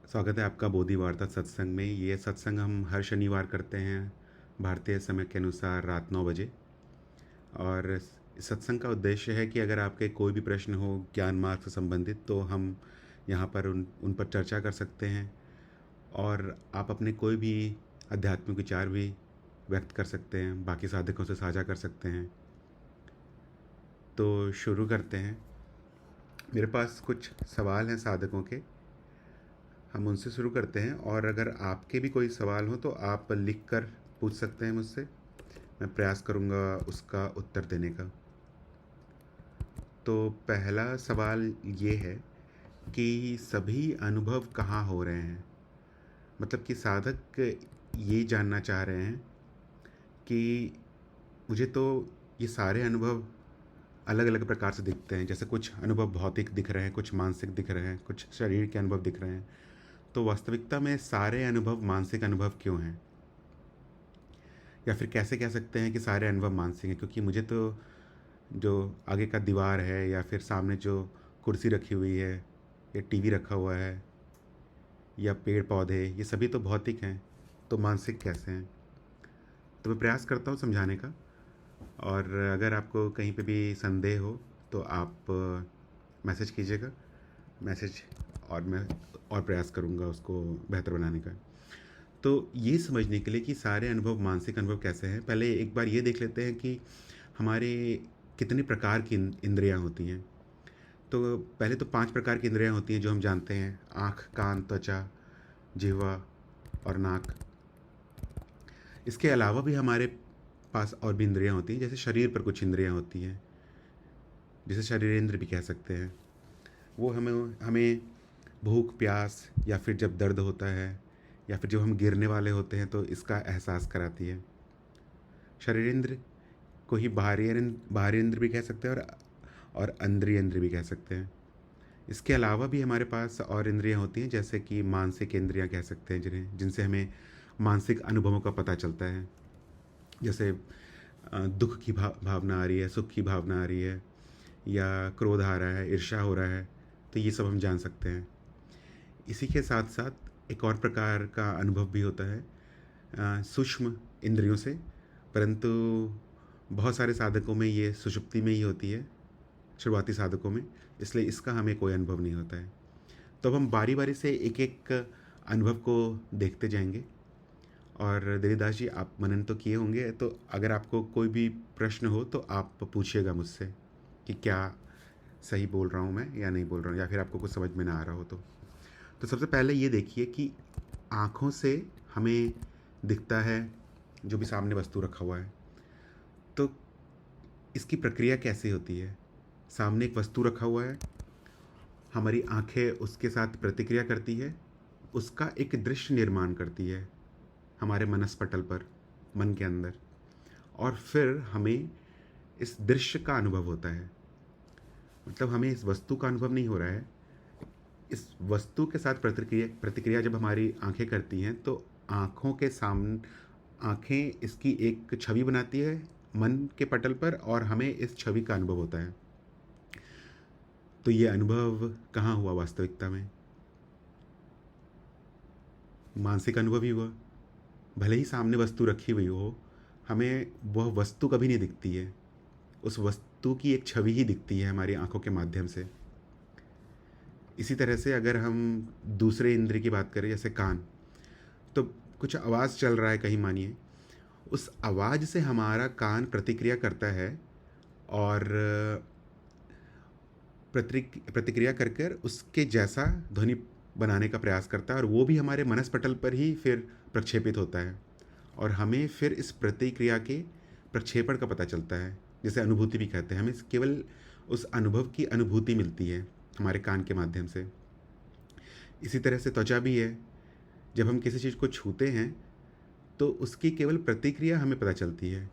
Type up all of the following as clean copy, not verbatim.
स्वागत है आपका बोधि वार्ता सत्संग में। ये सत्संग हम हर शनिवार करते हैं भारतीय समय के अनुसार रात 9 बजे। और इस सत्संग का उद्देश्य है कि अगर आपके कोई भी प्रश्न हो ज्ञान मार्ग से संबंधित तो हम यहाँ पर उन पर चर्चा कर सकते हैं। और आप अपने कोई भी आध्यात्मिक विचार भी व्यक्त कर सकते हैं, बाकी साधकों से साझा कर सकते हैं। तो शुरू करते हैं। मेरे पास कुछ सवाल हैं साधकों के, हम उनसे शुरू करते हैं। और अगर आपके भी कोई सवाल हो तो आप लिख कर पूछ सकते हैं मुझसे, मैं प्रयास करूँगा उसका उत्तर देने का। तो पहला सवाल ये है कि सभी अनुभव कहाँ हो रहे हैं। मतलब कि साधक ये जानना चाह रहे हैं कि मुझे तो ये सारे अनुभव अलग अलग प्रकार से दिखते हैं। जैसे कुछ अनुभव भौतिक दिख रहे हैं, कुछ मानसिक दिख रहे हैं, कुछ शरीर के अनुभव दिख रहे हैं। तो वास्तविकता में सारे अनुभव मानसिक अनुभव क्यों हैं, या फिर कैसे कह सकते हैं कि सारे अनुभव मानसिक हैं। क्योंकि मुझे तो जो आगे का दीवार है या फिर सामने जो कुर्सी रखी हुई है या टीवी रखा हुआ है या पेड़ पौधे, ये सभी तो भौतिक हैं, तो मानसिक कैसे हैं। तो मैं प्रयास करता हूँ समझाने का। और अगर आपको कहीं पे भी संदेह हो तो आप मैसेज कीजिएगा, मैसेज, और मैं और प्रयास करूँगा उसको बेहतर बनाने का। तो ये समझने के लिए कि सारे अनुभव मानसिक अनुभव कैसे हैं, पहले एक बार ये देख लेते हैं कि हमारे कितने प्रकार की इंद्रियां होती हैं। तो पहले तो 5 प्रकार की इंद्रियां होती हैं जो हम जानते हैं: आँख, कान, त्वचा, जिह्वा और नाक। इसके अलावा भी हमारे पास और भी इंद्रियां होती हैं। जैसे शरीर पर कुछ इंद्रियां होती हैं, जिसे शरीरेंद्र भी कह सकते हैं। वो हमें हमें भूख, प्यास, या फिर जब दर्द होता है, या फिर जब हम गिरने वाले होते हैं तो इसका एहसास कराती है। शरीरेंद्र को ही बाहरी इंद्र भी कह सकते हैं और अंदरीय इंद्र भी कह सकते हैं। इसके अलावा भी हमारे पास और इंद्रियां होती हैं, जैसे कि मानसिक इंद्रियां कह सकते हैं, जिनसे हमें मानसिक अनुभवों का पता चलता है। जैसे दुख की भावना आ रही है, सुख की भावना आ रही है, या क्रोध आ रहा है, ईर्ष्या हो रहा है, तो ये सब हम जान सकते हैं। इसी के साथ साथ एक और प्रकार का अनुभव भी होता है सूक्ष्म इंद्रियों से, परंतु बहुत सारे साधकों में ये सुषुप्ति में ही होती है, शुरुआती साधकों में, इसलिए इसका हमें कोई अनुभव नहीं होता है। तो अब हम बारी बारी से एक एक अनुभव को देखते जाएंगे। और देवीदास जी, आप मनन तो किए होंगे, तो अगर आपको कोई भी प्रश्न हो तो आप पूछिएगा मुझसे कि क्या सही बोल रहा हूँ मैं या नहीं बोल रहा हूँ, या फिर आपको कुछ समझ में ना आ रहा हो तो सबसे पहले ये देखिए कि आँखों से हमें दिखता है जो भी सामने वस्तु रखा हुआ है, तो इसकी प्रक्रिया कैसे होती है। सामने एक वस्तु रखा हुआ है, हमारी आँखें उसके साथ प्रतिक्रिया करती है, उसका एक दृश्य निर्माण करती है हमारे मनस्पटल पर, मन के अंदर, और फिर हमें इस दृश्य का अनुभव होता है। मतलब हमें इस वस्तु का अनुभव नहीं हो रहा है, इस वस्तु के साथ प्रतिक्रिया जब हमारी आंखें करती हैं तो आँखों के सामने आँखें इसकी एक छवि बनाती है मन के पटल पर, और हमें इस छवि का अनुभव होता है। तो ये अनुभव कहाँ हुआ वास्तविकता में? मानसिक अनुभव ही हुआ। भले ही सामने वस्तु रखी हुई हो, हमें वह वस्तु कभी नहीं दिखती है, उस वस्तु की एक छवि ही दिखती है हमारी आंखों के माध्यम से। इसी तरह से अगर हम दूसरे इंद्र की बात करें, जैसे कान, तो कुछ आवाज़ चल रहा है कहीं, मानिए, उस आवाज़ से हमारा कान प्रतिक्रिया करता है, और प्रतिक्रिया कर कर उसके जैसा ध्वनि बनाने का प्रयास करता है, और वो भी हमारे मनस्पटल पर ही फिर प्रक्षेपित होता है, और हमें फिर इस प्रतिक्रिया के प्रक्षेपण का पता चलता है, जिसे अनुभूति भी कहते हैं। हमें केवल उस अनुभव की अनुभूति मिलती है हमारे कान के माध्यम से। इसी तरह से त्वचा भी है, जब हम किसी चीज़ को छूते हैं तो उसकी केवल प्रतिक्रिया हमें पता चलती है।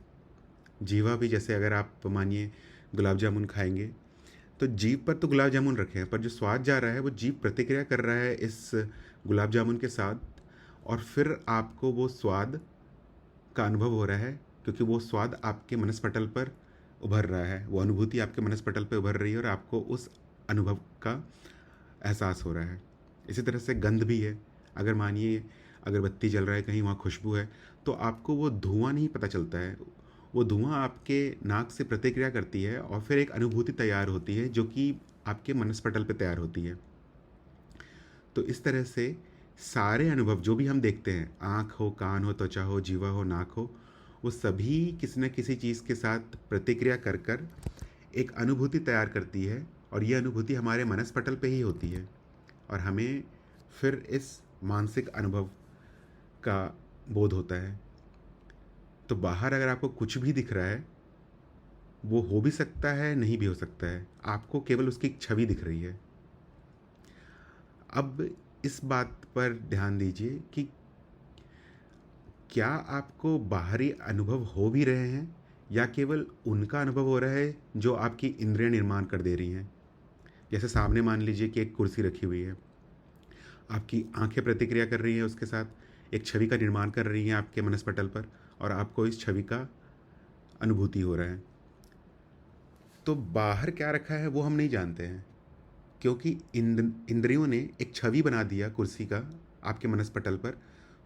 जीवा भी, जैसे अगर आप मानिए गुलाब जामुन खाएंगे, तो जीभ पर तो गुलाब जामुन रखे हैं, पर जो स्वाद जा रहा है वो जीभ प्रतिक्रिया कर रहा है इस गुलाब जामुन के साथ, और फिर आपको वो स्वाद का अनुभव हो रहा है, क्योंकि वो स्वाद आपके मनस्पटल पर उभर रहा है, वो अनुभूति आपके मनस्पटल पर उभर रही है, और आपको उस अनुभव का एहसास हो रहा है। इसी तरह से गंध भी है। अगर मानिए अगरबत्ती जल रहा है, कहीं वहाँ खुशबू है, तो आपको वो धुआं नहीं पता चलता है। वो धुआं आपके नाक से प्रतिक्रिया करती है और फिर एक अनुभूति तैयार होती है जो कि आपके मनस्पटल पे तैयार होती है। तो इस तरह से सारे अनुभव जो भी हम देखते हैं, आँख हो, कान हो, त्वचा हो, जीवा हो, नाक हो, वो सभी किसी न किसी चीज़ के साथ प्रतिक्रिया कर कर एक अनुभूति तैयार करती है, और ये अनुभूति हमारे मनस्पटल पे ही होती है, और हमें फिर इस मानसिक अनुभव का बोध होता है। तो बाहर अगर आपको कुछ भी दिख रहा है, वो हो भी सकता है, नहीं भी हो सकता है, आपको केवल उसकी एक छवि दिख रही है। अब इस बात पर ध्यान दीजिए कि क्या आपको बाहरी अनुभव हो भी रहे हैं, या केवल उनका अनुभव हो रहा है जो आपकी इंद्रियां निर्माण कर दे रही हैं। जैसे सामने मान लीजिए कि एक कुर्सी रखी हुई है, आपकी आंखें प्रतिक्रिया कर रही हैं उसके साथ, एक छवि का निर्माण कर रही हैं आपके मनस्पटल पर, और आपको इस छवि का अनुभूति हो रहा है। तो बाहर क्या रखा है वो हम नहीं जानते हैं, क्योंकि इंद्रियों ने एक छवि बना दिया कुर्सी का आपके मनस्पटल पर,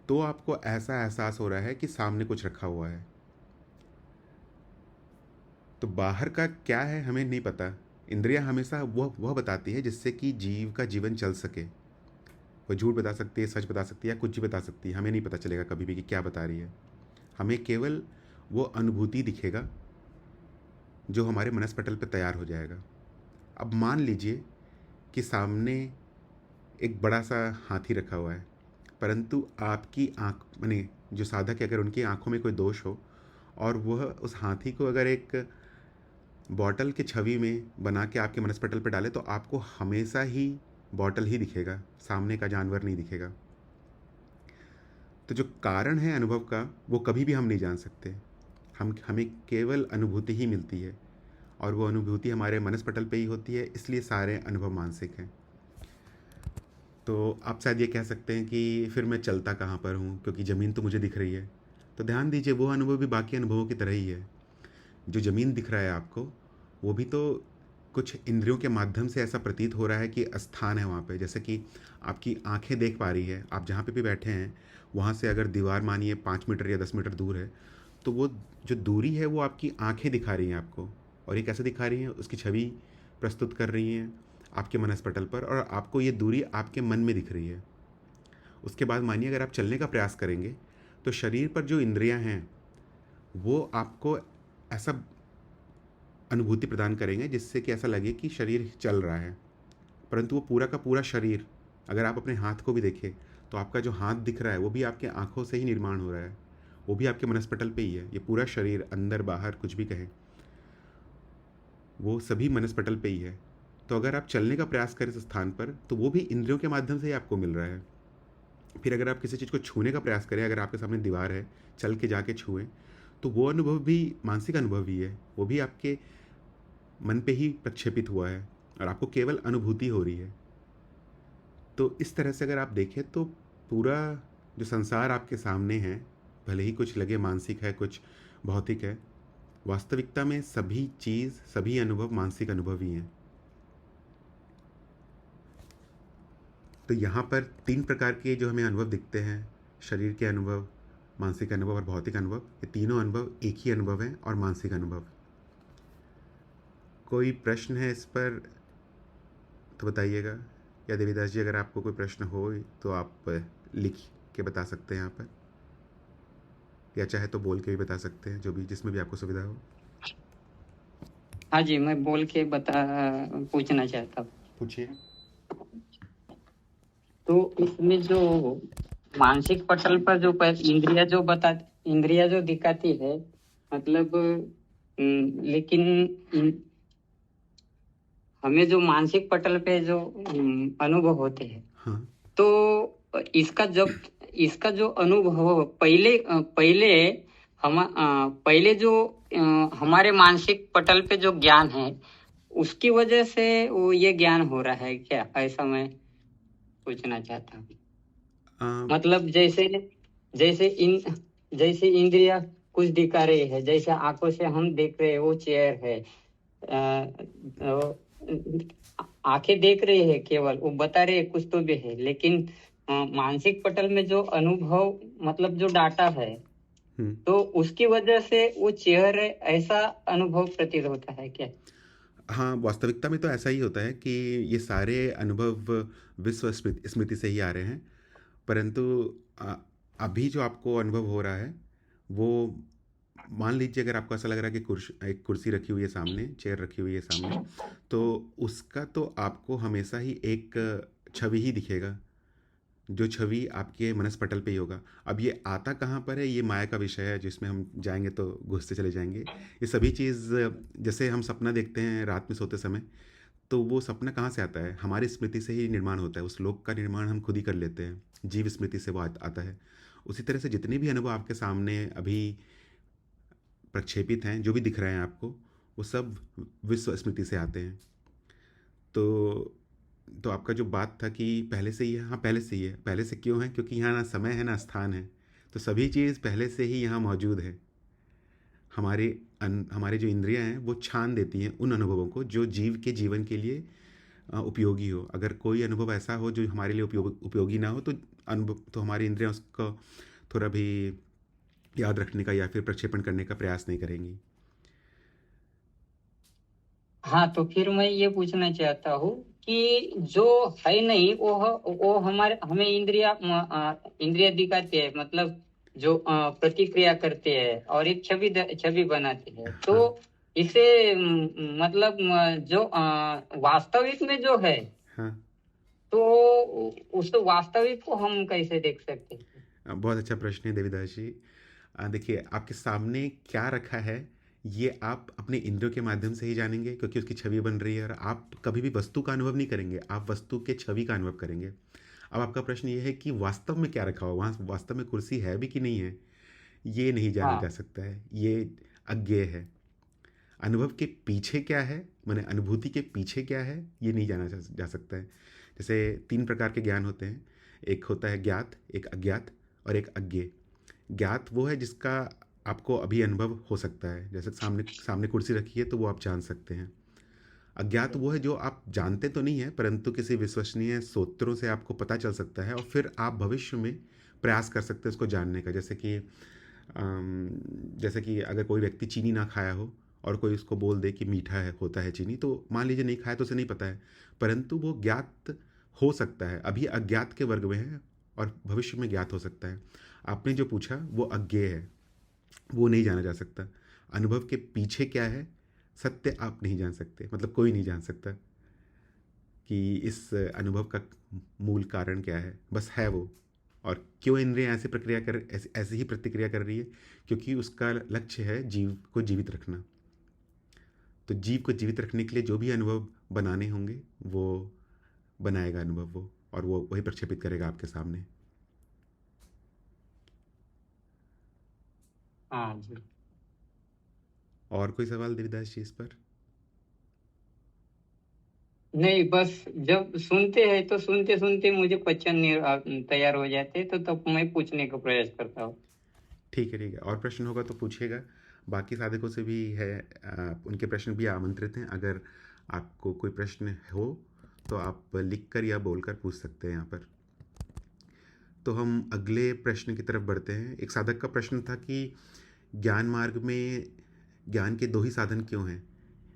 तो आपको ऐसा एहसास हो रहा है कि सामने कुछ रखा हुआ है। तो बाहर का क्या है हमें नहीं पता। इंद्रियां हमेशा वह बताती है जिससे कि जीव का जीवन चल सके। वो झूठ बता सकती है, सच बता सकती है, या कुछ भी बता सकती है, हमें नहीं पता चलेगा कभी भी कि क्या बता रही है। हमें केवल वो अनुभूति दिखेगा जो हमारे मनस्पटल पर तैयार हो जाएगा। अब मान लीजिए कि सामने एक बड़ा सा हाथी रखा हुआ है, परंतु आपकी आँख माने जो साधक है, अगर उनकी आँखों में कोई दोष हो और वह उस हाथी को अगर एक बॉटल की छवि में बना के आपके मनस्पटल पर डाले, तो आपको हमेशा ही बॉटल ही दिखेगा, सामने का जानवर नहीं दिखेगा। तो जो कारण है अनुभव का वो कभी भी हम नहीं जान सकते। हमें केवल अनुभूति ही मिलती है, और वो अनुभूति हमारे मनस्पटल पे ही होती है, इसलिए सारे अनुभव मानसिक हैं। तो आप शायद ये कह सकते हैं कि फिर मैं चलता कहाँ पर हूँ, क्योंकि ज़मीन तो मुझे दिख रही है। तो ध्यान दीजिए, वो अनुभव भी बाकी अनुभवों की तरह ही है। जो ज़मीन दिख रहा है आपको, वो भी तो कुछ इंद्रियों के माध्यम से ऐसा प्रतीत हो रहा है कि स्थान है वहाँ पे। जैसे कि आपकी आंखें देख पा रही है, आप जहाँ पे भी बैठे हैं वहाँ से अगर दीवार मानिए 5 मीटर या 10 मीटर दूर है, तो वो जो दूरी है वो आपकी आंखें दिखा रही हैं आपको। और ये कैसे दिखा रही हैं, उसकी छवि प्रस्तुत कर रही हैं आपके मनस्पटल पर, और आपको ये दूरी आपके मन में दिख रही है। उसके बाद मानिए अगर आप चलने का प्रयास करेंगे, तो शरीर पर जो इंद्रियां हैं वो आपको ऐसा अनुभूति प्रदान करेंगे जिससे कि ऐसा लगे कि शरीर चल रहा है। परंतु वो पूरा का पूरा शरीर, अगर आप अपने हाथ को भी देखें, तो आपका जो हाथ दिख रहा है वो भी आपके आँखों से ही निर्माण हो रहा है, वो भी आपके मनस्पटल पे ही है। ये पूरा शरीर, अंदर बाहर कुछ भी कहें, वो सभी मनस्पटल पे ही है। तो अगर आप चलने का प्रयास करें इस स्थान पर, तो वो भी इंद्रियों के माध्यम से ही आपको मिल रहा है। फिर अगर आप किसी चीज़ को छूने का प्रयास करें, अगर आपके सामने दीवार है, चल के जाके छुएं, तो वो अनुभव भी मानसिक अनुभव ही है, वो भी आपके मन पे ही प्रक्षेपित हुआ है, और आपको केवल अनुभूति हो रही है। तो इस तरह से अगर आप देखें, तो पूरा जो संसार आपके सामने है, भले ही कुछ लगे मानसिक है, कुछ भौतिक है, वास्तविकता में सभी चीज़, सभी अनुभव मानसिक अनुभव ही हैं। तो यहाँ पर 3 प्रकार के जो हमें अनुभव दिखते हैं, शरीर के अनुभव, मानसिक अनुभव और भौतिक अनुभव, ये तीनों अनुभव एक ही अनुभव हैं, और मानसिक अनुभव। कोई प्रश्न है इस पर तो बताइएगा, या देवीदास जी अगर आपको कोई प्रश्न हो तो आप लिख के बता सकते हैं यहाँ पर, या चाहे तो बोल के भी बता सकते हैं, जो भी जिसमें भी आपको सुविधा हो। हाँ जी, मैं बोल के पूछना चाहता हूँ। पूछिए। तो इसमें जो मानसिक पटल पर जो इंद्रिया जो दिखाती है, मतलब लेकिन हमें जो मानसिक पटल पे जो अनुभव होते हैं, हाँ। तो इसका जो अनुभव पहले जो हमारे मानसिक पटल पे जो ज्ञान है, उसकी वजह से वो ये ज्ञान हो रहा है क्या, ऐसा मैं पूछना चाहता हूँ। मतलब जैसे इंद्रिया कुछ दिखा रही है, जैसे आंखों से हम देख रहे हैं वो चेयर है, आंखें देख रही है, केवल वो बता रहे हैं कुछ तो भी है, लेकिन मानसिक पटल में जो अनुभव, मतलब जो डाटा है, हम्म। तो उसकी वजह से वो चेहरे ऐसा अनुभव प्रतीत होता है क्या? हाँ, वास्तविकता में तो ऐसा ही होता है कि ये सारे अनुभव विश्व स्मृति से ही आ रहे हैं। परंतु अ, अभी जो आपको अनुभव हो रहा है वो, मान लीजिए अगर आपको ऐसा लग रहा है कि एक कुर्सी रखी हुई है सामने, चेयर रखी हुई है सामने, तो उसका तो आपको हमेशा ही एक छवि ही दिखेगा, जो छवि आपके मनस्पटल पे ही होगा। अब ये आता कहाँ पर है, ये माया का विषय है जिसमें हम जाएंगे तो घुसते चले जाएंगे। ये सभी चीज़, जैसे हम सपना देखते हैं रात में सोते समय, तो वो सपना कहाँ से आता है? हमारी स्मृति से ही निर्माण होता है। उस लोक का निर्माण हम खुद ही कर लेते हैं, जीव स्मृति से वो आता है। उसी तरह से जितने भी अनुभव आपके सामने अभी प्रक्षेपित हैं, जो भी दिख रहे हैं आपको, वो सब विश्व स्मृति से आते हैं। तो आपका जो बात था कि पहले से ही है, हाँ पहले से ही है। पहले से क्यों है? क्योंकि यहाँ ना समय है ना स्थान है, तो सभी चीज़ पहले से ही यहाँ मौजूद है। हमारे हमारे जो इंद्रियां हैं वो छान देती हैं उन अनुभवों को जो जीव के जीवन के लिए उपयोगी हो। अगर कोई अनुभव ऐसा हो जो हमारे लिए उपयोगी ना हो, तो अनुभव तो हमारी इंद्रियां उसको थोड़ा भी याद रखने का या फिर प्रक्षेपण करने का प्रयास नहीं करेंगी। हाँ, तो फिर मैं ये पूछना चाहता हूँ कि जो है नहीं, वो हमारे हमें इंद्रिया दिखाते हैं, मतलब जो प्रतिक्रिया करते हैं और एक छवि बनाते हैं, तो हाँ। इसे मतलब जो वास्तविक में जो है, हाँ। तो उस वास्तविक को हम कैसे देख सकते हैं? बहुत अच्छा प्रश्न है देविदास जी। देखिए, आपके सामने क्या रखा है, ये आप अपने इंद्रियों के माध्यम से ही जानेंगे, क्योंकि उसकी छवि बन रही है। और आप कभी भी वस्तु का अनुभव नहीं करेंगे, आप वस्तु के छवि का अनुभव करेंगे। अब आपका प्रश्न ये है कि वास्तव में क्या रखा हुआ, वहाँ वास्तव में कुर्सी है भी कि नहीं है, ये नहीं जाना जा हाँ। सकता है, ये अज्ञेय है। अनुभव के पीछे क्या है, माने अनुभूति के पीछे क्या है, ये नहीं जाना जा सकता है। जैसे 3 प्रकार के ज्ञान होते हैं। एक होता है ज्ञात, एक अज्ञात और एक अज्ञेय। ज्ञात वो है जिसका आपको अभी अनुभव हो सकता है, जैसे सामने सामने कुर्सी रखी है तो वो आप जान सकते हैं। अज्ञात वो है जो आप जानते तो नहीं है, परंतु किसी विश्वसनीय स्रोतों से आपको पता चल सकता है और फिर आप भविष्य में प्रयास कर सकते हैं उसको जानने का। जैसे कि अगर कोई व्यक्ति चीनी ना खाया हो और कोई उसको बोल दे कि मीठा है, होता है चीनी, तो मान लीजिए नहीं खाया तो उसे नहीं पता है, परंतु वो ज्ञात हो सकता है, अभी अज्ञात के वर्ग में है और भविष्य में ज्ञात हो सकता है। आपने जो पूछा वो अज्ञेय है, वो नहीं जाना जा सकता। अनुभव के पीछे क्या है, सत्य आप नहीं जान सकते, मतलब कोई नहीं जान सकता कि इस अनुभव का मूल कारण क्या है, बस है वो। और क्यों इंद्रियां ऐसे ही प्रतिक्रिया कर रही है, क्योंकि उसका लक्ष्य है जीव को जीवित रखना। तो जीव को जीवित रखने के लिए जो भी अनुभव बनाने होंगे वो बनाएगा अनुभव वो, और वो वही प्रक्षेपित करेगा आपके सामने। हाँ जी। और कोई सवाल देविदास जी इस पर? नहीं, बस जब सुनते हैं तो सुनते सुनते मुझे क्वेश्चन तैयार हो जाते हैं, तो तब मैं पूछने का प्रयास करता हूँ। ठीक है, ठीक है। और प्रश्न होगा तो पूछिएगा। बाकी साधकों से भी है, उनके प्रश्न भी आमंत्रित हैं। अगर आपको कोई प्रश्न हो तो आप लिख कर या बोलकर पूछ सकते हैं यहाँ पर। तो हम अगले प्रश्न की तरफ बढ़ते हैं। एक साधक का प्रश्न था कि ज्ञान मार्ग में ज्ञान के 2 ही साधन क्यों हैं?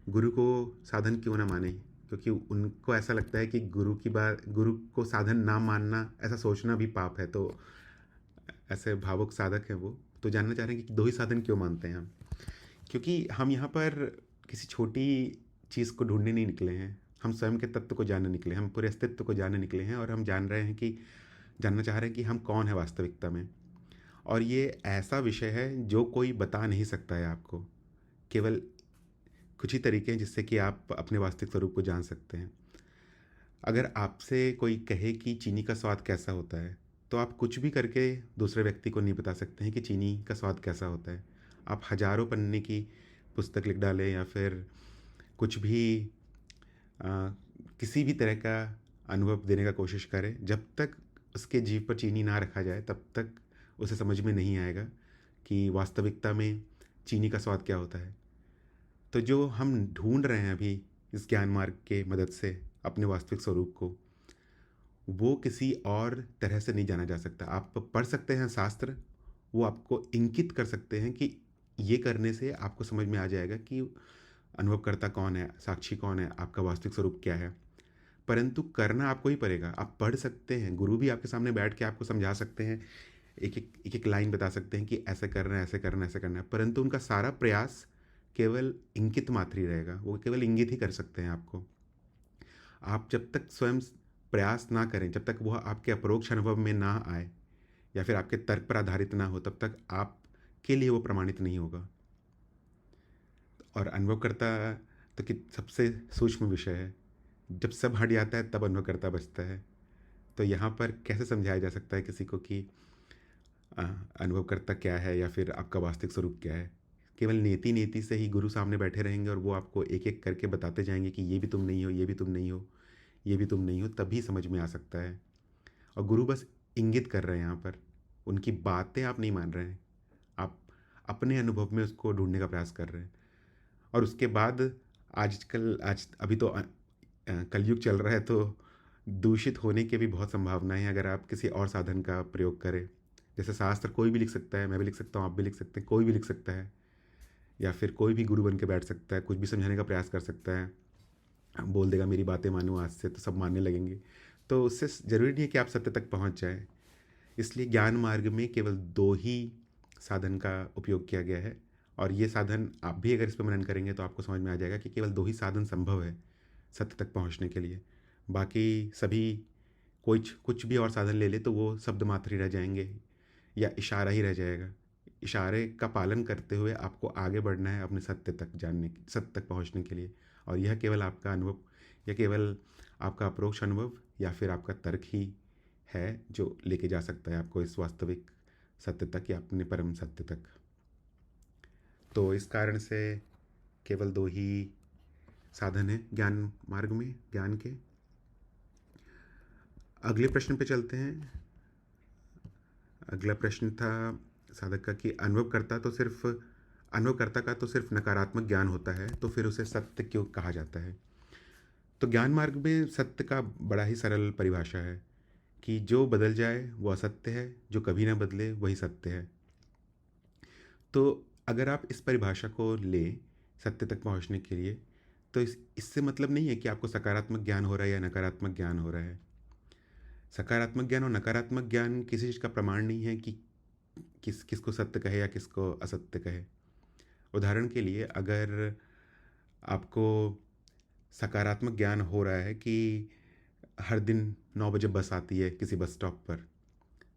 गुरु को साधन क्यों ना माने? क्योंकि उनको ऐसा लगता है कि गुरु को साधन ना मानना, ऐसा सोचना भी पाप है। तो ऐसे भावुक साधक हैं वो, तो जानना चाह रहे हैं कि 2 ही साधन क्यों मानते हैं हम? क्योंकि हम यहाँ पर किसी छोटी चीज़ को ढूंढने नहीं निकले हैं, हम स्वयं के तत्व को जानने निकले हैं, हम पूरे अस्तित्व को जानने निकले हैं। और हम जानना चाह रहे हैं कि हम कौन है वास्तविकता में। और ये ऐसा विषय है जो कोई बता नहीं सकता है आपको। केवल कुछ ही तरीके हैं जिससे कि आप अपने वास्तविक स्वरूप को जान सकते हैं। अगर आपसे कोई कहे कि चीनी का स्वाद कैसा होता है, तो आप कुछ भी करके दूसरे व्यक्ति को नहीं बता सकते हैं कि चीनी का स्वाद कैसा होता है। आप हजारों पन्ने की पुस्तक लिख डालें या फिर कुछ भी आ, किसी भी तरह का अनुभव देने का कोशिश करें, जब तक उसके जीभ पर चीनी ना रखा जाए तब तक उसे समझ में नहीं आएगा कि वास्तविकता में चीनी का स्वाद क्या होता है। तो जो हम ढूंढ रहे हैं अभी इस ज्ञान मार्ग के मदद से अपने वास्तविक स्वरूप को, वो किसी और तरह से नहीं जाना जा सकता। आप पढ़ सकते हैं शास्त्र, वो आपको इंगित कर सकते हैं कि ये करने से आपको समझ में आ जाएगा कि अनुभवकर्ता कौन है, साक्षी कौन है, आपका वास्तविक स्वरूप क्या है। परंतु करना आपको ही पड़ेगा। आप पढ़ सकते हैं, गुरु भी आपके सामने बैठ के आपको समझा सकते हैं, एक एक लाइन बता सकते हैं कि ऐसे करना है, ऐसे करना है, ऐसे करना है, परंतु उनका सारा प्रयास केवल इंगित मात्र ही रहेगा। वो केवल इंगित ही कर सकते हैं आपको। आप जब तक स्वयं प्रयास ना करें, जब तक वह आपके अपरोक्ष अनुभव में ना आए या फिर आपके तर्क पर आधारित ना हो, तब तक आपके लिए वो प्रमाणित नहीं होगा। और अनुभवकर्ता तो कि सबसे सूक्ष्म विषय है। जब सब हट जाता है तब अनुभवकर्ता बचता है। तो यहाँ पर कैसे समझाया जा सकता है किसी को कि अनुभवकर्ता क्या है या फिर आपका वास्तविक स्वरूप क्या है? केवल नेति नेति से ही गुरु सामने बैठे रहेंगे और वो आपको एक एक करके बताते जाएंगे कि ये भी तुम नहीं हो, ये भी तुम नहीं हो, ये भी तुम नहीं हो, तभी समझ में आ सकता है। और गुरु बस इंगित कर रहे हैं यहाँ पर, उनकी बातें आप नहीं मान रहे हैं, आप अपने अनुभव में उसको ढूंढने का प्रयास कर रहे हैं। और उसके बाद आज अभी तो कलयुग चल रहा है, तो दूषित होने की भी बहुत संभावनाएं हैं अगर आप किसी और साधन का प्रयोग करें। जैसे शास्त्र कोई भी लिख सकता है, मैं भी लिख सकता हूँ, आप भी लिख सकते हैं, कोई भी लिख सकता है, या फिर कोई भी गुरु बन के बैठ सकता है, कुछ भी समझाने का प्रयास कर सकता है, बोल देगा मेरी बातें मानो आज से, तो सब मानने लगेंगे। तो उससे ज़रूरी नहीं है कि आप सत्य तक पहुँच जाए। इसलिए ज्ञान मार्ग में केवल 2 ही साधन का उपयोग किया गया है। और ये साधन आप भी अगर इस पर मनन करेंगे तो आपको समझ में आ जाएगा कि केवल 2 ही साधन संभव है सत्य तक पहुंचने के लिए। बाकी सभी कुछ भी और साधन ले ले तो वो शब्द मात्र ही रह जाएंगे या इशारा ही रह जाएगा। इशारे का पालन करते हुए आपको आगे बढ़ना है अपने सत्य तक पहुंचने के लिए। और यह केवल आपका अनुभव, या केवल आपका अप्रोक्ष अनुभव या फिर आपका तर्क ही है जो लेके जा सकता है आपको इस वास्तविक सत्य तक या अपने परम सत्य तक। तो इस कारण से केवल 2 ही साधन है ज्ञान मार्ग में, ज्ञान के। अगले प्रश्न पे चलते हैं। अगला प्रश्न था साधक का कि अनुभवकर्ता का तो सिर्फ नकारात्मक ज्ञान होता है, तो फिर उसे सत्य क्यों कहा जाता है? तो ज्ञान मार्ग में सत्य का बड़ा ही सरल परिभाषा है कि जो बदल जाए वो असत्य है, जो कभी ना बदले वही सत्य है। तो अगर आप इस परिभाषा को लें सत्य तक पहुंचने के लिए, तो इससे मतलब नहीं है कि आपको सकारात्मक ज्ञान हो रहा है या नकारात्मक ज्ञान हो रहा है। सकारात्मक ज्ञान और नकारात्मक ज्ञान किसी चीज़ का प्रमाण नहीं है कि किसको सत्य कहे या किसको असत्य कहे। उदाहरण के लिए, अगर आपको सकारात्मक ज्ञान हो रहा है कि हर दिन 9 बजे बस आती है किसी बस स्टॉप पर,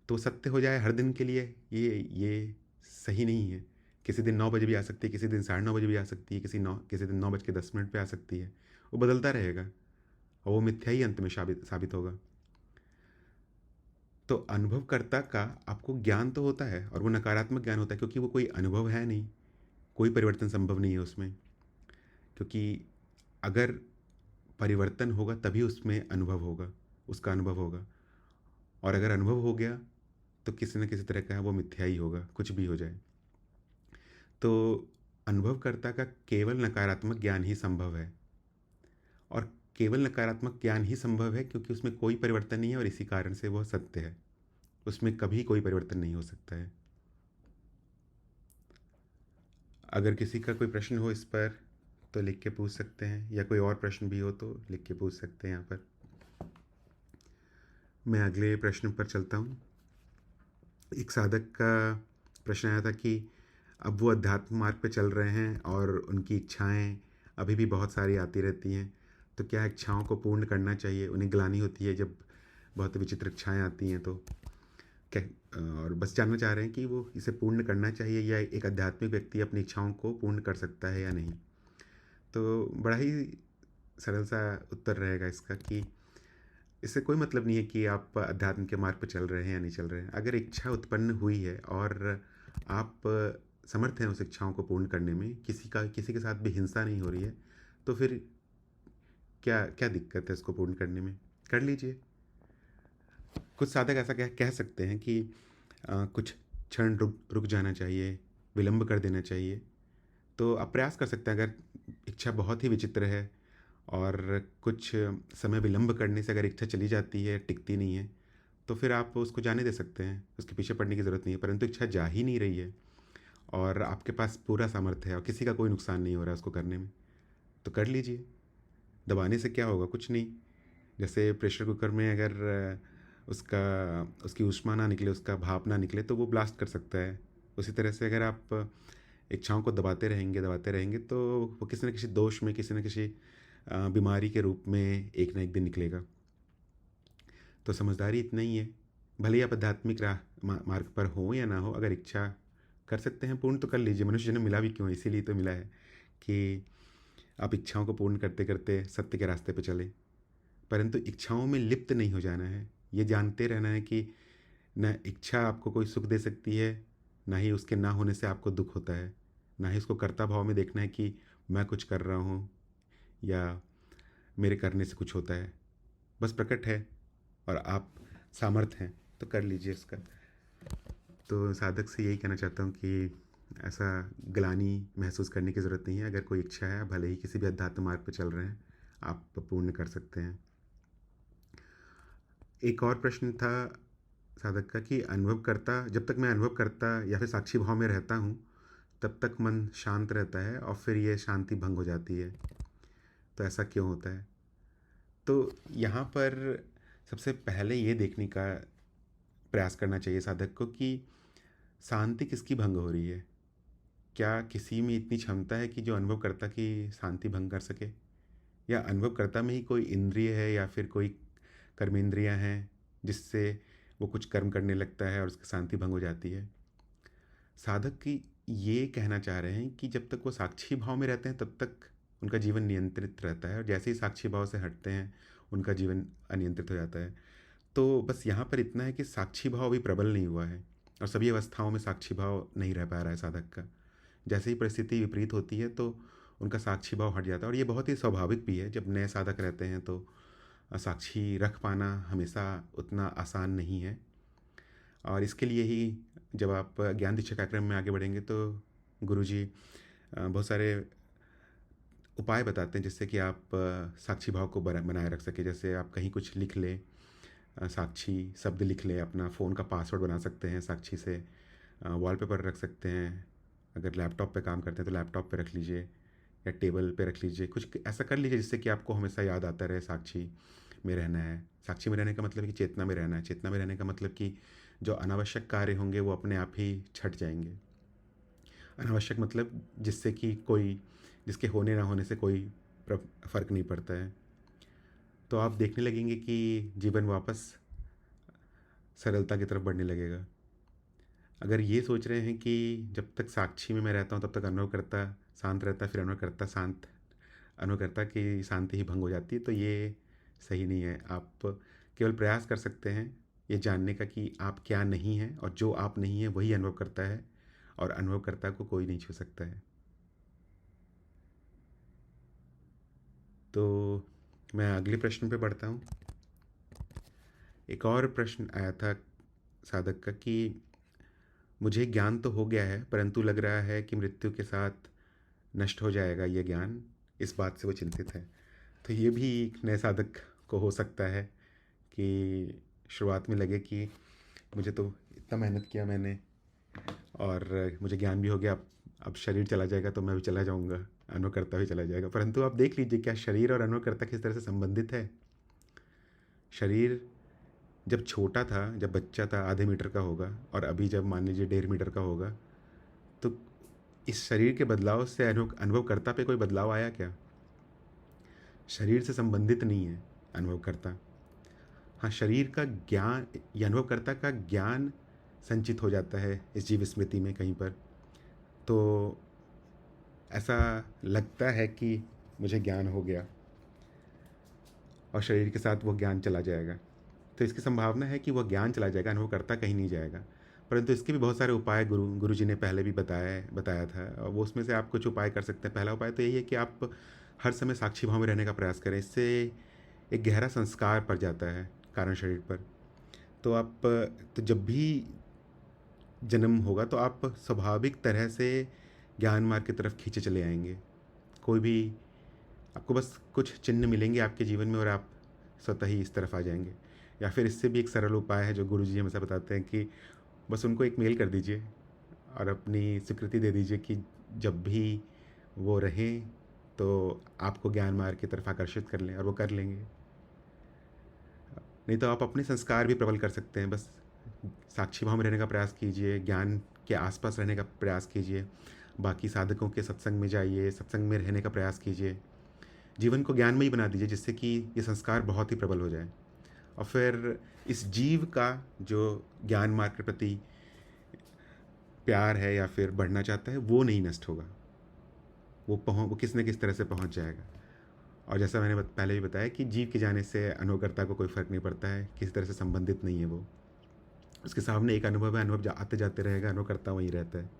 तो सत्य हो जाए हर दिन के लिए, ये सही नहीं है। किसी दिन 9 बजे भी आ सकती है, किसी दिन 9:30 बजे भी आ सकती है, किसी दिन 9:10 पे आ सकती है। वो बदलता रहेगा और वो मिथ्या ही अंत में साबित होगा। तो अनुभवकर्ता का आपको ज्ञान तो होता है और वो नकारात्मक ज्ञान होता है क्योंकि वो कोई अनुभव है नहीं, कोई परिवर्तन संभव नहीं है उसमें। क्योंकि अगर परिवर्तन होगा तभी उसमें अनुभव होगा, उसका अनुभव होगा। और अगर अनुभव हो गया तो किसी न किसी तरह का वो मिथ्या ही होगा, कुछ भी हो जाए। तो अनुभवकर्ता का केवल नकारात्मक ज्ञान ही संभव है, और केवल नकारात्मक ज्ञान ही संभव है क्योंकि उसमें कोई परिवर्तन नहीं है और इसी कारण से वह सत्य है। उसमें कभी कोई परिवर्तन नहीं हो सकता है। अगर किसी का कोई प्रश्न हो इस पर तो लिख के पूछ सकते हैं, या कोई और प्रश्न भी हो तो लिख के पूछ सकते हैं यहाँ पर। मैं अगले प्रश्न पर चलता हूँ। एक साधक का प्रश्न आया था कि अब वो अध्यात्म मार्ग पे चल रहे हैं और उनकी इच्छाएं अभी भी बहुत सारी आती रहती हैं, तो क्या इच्छाओं को पूर्ण करना चाहिए? उन्हें ग्लानि होती है जब बहुत विचित्र इच्छाएं आती हैं, तो क्या, और बस जानना चाह रहे हैं कि वो इसे पूर्ण करना चाहिए या एक आध्यात्मिक व्यक्ति अपनी इच्छाओं को पूर्ण कर सकता है या नहीं। तो बड़ा ही सरल सा उत्तर रहेगा इसका कि इससे कोई मतलब नहीं है कि आप अध्यात्म के मार्ग पर चल रहे हैं या नहीं चल रहे हैं। अगर इच्छा उत्पन्न हुई है और आप समर्थ हैं उस इच्छाओं को पूर्ण करने में, किसी के साथ भी हिंसा नहीं हो रही है, तो फिर क्या क्या दिक्कत है इसको पूर्ण करने में? कर लीजिए। कुछ साधक ऐसा कह सकते हैं कि कुछ क्षण रुक जाना चाहिए, विलंब कर देना चाहिए। तो आप प्रयास कर सकते हैं। अगर इच्छा बहुत ही विचित्र है और कुछ समय विलंब करने से अगर इच्छा चली जाती है, टिकती नहीं है, तो फिर आप उसको जाने दे सकते हैं, उसके पीछे पड़ने की ज़रूरत नहीं है। परंतु इच्छा जा ही नहीं रही है और आपके पास पूरा सामर्थ्य है और किसी का कोई नुकसान नहीं हो रहा है उसको करने में, तो कर लीजिए। दबाने से क्या होगा? कुछ नहीं। जैसे प्रेशर कुकर में अगर उसका उसकी ऊष्मा ना निकले, उसका भाप ना निकले, तो वो ब्लास्ट कर सकता है। उसी तरह से अगर आप इच्छाओं को दबाते रहेंगे तो वो किसी न किसी दोष में, किसी न किसी बीमारी के रूप में एक ना एक दिन निकलेगा। तो समझदारी इतना ही है। भले ही आप आध्यात्मिक मार्ग पर हो या ना हो, अगर इच्छा कर सकते हैं पूर्ण तो कर लीजिए। मनुष्य जन्म मिला भी क्यों है? इसीलिए तो मिला है कि आप इच्छाओं को पूर्ण करते करते सत्य के रास्ते पे चलें। परंतु इच्छाओं में लिप्त नहीं हो जाना है। ये जानते रहना है कि न इच्छा आपको कोई सुख दे सकती है, ना ही उसके ना होने से आपको दुख होता है। ना ही उसको कर्ता भाव में देखना है कि मैं कुछ कर रहा हूँ या मेरे करने से कुछ होता है। बस प्रकट है और आप सामर्थ हैं तो कर लीजिए इसका। तो साधक से यही कहना चाहता हूँ कि ऐसा ग्लानि महसूस करने की ज़रूरत नहीं है। अगर कोई इच्छा है, भले ही किसी भी अध्यात्म मार्ग पर चल रहे हैं, आप पूर्ण कर सकते हैं। एक और प्रश्न था साधक का कि अनुभव करता, जब तक मैं अनुभव करता या फिर साक्षी भाव में रहता हूँ तब तक मन शांत रहता है और फिर ये शांति भंग हो जाती है, तो ऐसा क्यों होता है? तो यहाँ पर सबसे पहले ये देखने का प्रयास करना चाहिए साधक को कि शांति किसकी भंग हो रही है। क्या किसी में इतनी क्षमता है कि जो अनुभवकर्ता की शांति भंग कर सके, या अनुभवकर्ता में ही कोई इंद्रिय है या फिर कोई कर्मेंद्रियां हैं जिससे वो कुछ कर्म करने लगता है और उसकी शांति भंग हो जाती है? साधक की ये कहना चाह रहे हैं कि जब तक वो साक्षी भाव में रहते हैं तब तक उनका जीवन नियंत्रित रहता है, और जैसे ही साक्षी भाव से हटते हैं उनका जीवन अनियंत्रित हो जाता है। तो बस यहाँ पर इतना है कि साक्षी भाव अभी प्रबल नहीं हुआ है और सभी अवस्थाओं में साक्षी भाव नहीं रह पा रहा है साधक का। जैसे ही परिस्थिति विपरीत होती है तो उनका साक्षी भाव हट जाता है, और ये बहुत ही स्वाभाविक भी है। जब नए साधक रहते हैं तो साक्षी रख पाना हमेशा उतना आसान नहीं है, और इसके लिए ही जब आप ज्ञान दीक्षा कार्यक्रम में आगे बढ़ेंगे तो गुरुजी बहुत सारे उपाय बताते हैं जिससे कि आप साक्षी भाव को बनाए रख सके। जैसे आप कहीं कुछ लिख लें, साक्षी शब्द लिख लें, अपना फ़ोन का पासवर्ड बना सकते हैं साक्षी से, वॉलपेपर रख सकते हैं। अगर लैपटॉप पे काम करते हैं तो लैपटॉप पे रख लीजिए या टेबल पे रख लीजिए। कुछ ऐसा कर लीजिए जिससे कि आपको हमेशा याद आता रहे साक्षी में रहना है। साक्षी में रहने का मतलब कि चेतना में रहना है। चेतना में रहने का मतलब कि जो अनावश्यक कार्य होंगे वो अपने आप ही छट जाएंगे। अनावश्यक मतलब जिससे कि कोई, जिसके होने ना होने से कोई फ़र्क नहीं पड़ता है। तो आप देखने लगेंगे कि जीवन वापस सरलता की तरफ बढ़ने लगेगा। अगर ये सोच रहे हैं कि जब तक साक्षी में मैं रहता हूँ तब तक अनुभव करता शांत रहता है, फिर अनुभव करता शांत, अनुभव करता कि शांति ही भंग हो जाती है, तो ये सही नहीं है। आप केवल प्रयास कर सकते हैं ये जानने का कि आप क्या नहीं हैं, और जो आप नहीं हैं वही अनुभव करता है, और अनुभवकर्ता को कोई नहीं छू सकता है। तो मैं अगले प्रश्न पे बढ़ता हूँ। एक और प्रश्न आया था साधक का कि मुझे ज्ञान तो हो गया है परंतु लग रहा है कि मृत्यु के साथ नष्ट हो जाएगा ये ज्ञान, इस बात से वो चिंतित है। तो ये भी एक नए साधक को हो सकता है कि शुरुआत में लगे कि मुझे तो इतना मेहनत किया मैंने और मुझे ज्ञान भी हो गया, अब शरीर चला जाएगा तो मैं भी चला जाऊंगा, अनुभवकर्ता भी चला जाएगा। परंतु आप देख लीजिए क्या शरीर और अनुभवकर्ता किस तरह से संबंधित है। शरीर जब छोटा था, जब बच्चा था, आधे मीटर का होगा, और अभी जब मान लीजिए 1.5 मीटर का होगा, तो इस शरीर के बदलाव से अनुभवकर्ता पे कोई बदलाव आया क्या? शरीर से संबंधित नहीं है अनुभवकर्ता। हाँ, शरीर का ज्ञान या अनुभवकर्ता का ज्ञान संचित हो जाता है इस जीव स्मृति में कहीं पर, तो ऐसा लगता है कि मुझे ज्ञान हो गया और शरीर के साथ वो ज्ञान चला जाएगा। तो इसकी संभावना है कि वह ज्ञान चला जाएगा, अनुभवकर्ता कहीं नहीं जाएगा। परंतु इसके भी बहुत सारे उपाय गुरु जी ने पहले भी बताया था, और वो उसमें से आप कुछ उपाय कर सकते हैं। पहला उपाय तो यही है कि आप हर समय साक्षी भाव में रहने का प्रयास करें। इससे एक गहरा संस्कार पड़ जाता है कारण शरीर पर। तो आप, तो जब भी जन्म होगा तो आप स्वाभाविक तरह से ज्ञान मार्ग की तरफ खींचे चले आएंगे। कोई भी आपको बस कुछ चिन्ह मिलेंगे आपके जीवन में और आप स्वतः ही इस तरफ आ जाएंगे। या फिर इससे भी एक सरल उपाय है जो गुरुजी हमेशा बताते हैं कि बस उनको एक मेल कर दीजिए और अपनी स्वीकृति दे दीजिए कि जब भी वो रहें तो आपको ज्ञान मार्ग की तरफ आकर्षित कर लें, और वो कर लेंगे। नहीं तो आप अपने संस्कार भी प्रबल कर सकते हैं। बस साक्षी भाव में रहने का प्रयास कीजिए, ज्ञान के आसपास रहने का प्रयास कीजिए, बाकी साधकों के सत्संग में जाइए, सत्संग में रहने का प्रयास कीजिए, जीवन को ज्ञानमयी बना दीजिए जिससे कि ये संस्कार बहुत ही प्रबल हो जाए। और फिर इस जीव का जो ज्ञान मार्ग के प्रति प्यार है या फिर बढ़ना चाहता है वो नहीं नष्ट होगा, वो किस न किस तरह से पहुंच जाएगा। और जैसा मैंने पहले भी बताया कि जीव के जाने से अनुभवकर्ता को कोई फ़र्क नहीं पड़ता है, किसी तरह से संबंधित नहीं है वो, उसके सामने एक अनुभव है, अनुभव आते जाते रहेगा, अनुभवकर्ता वहीं रहता है।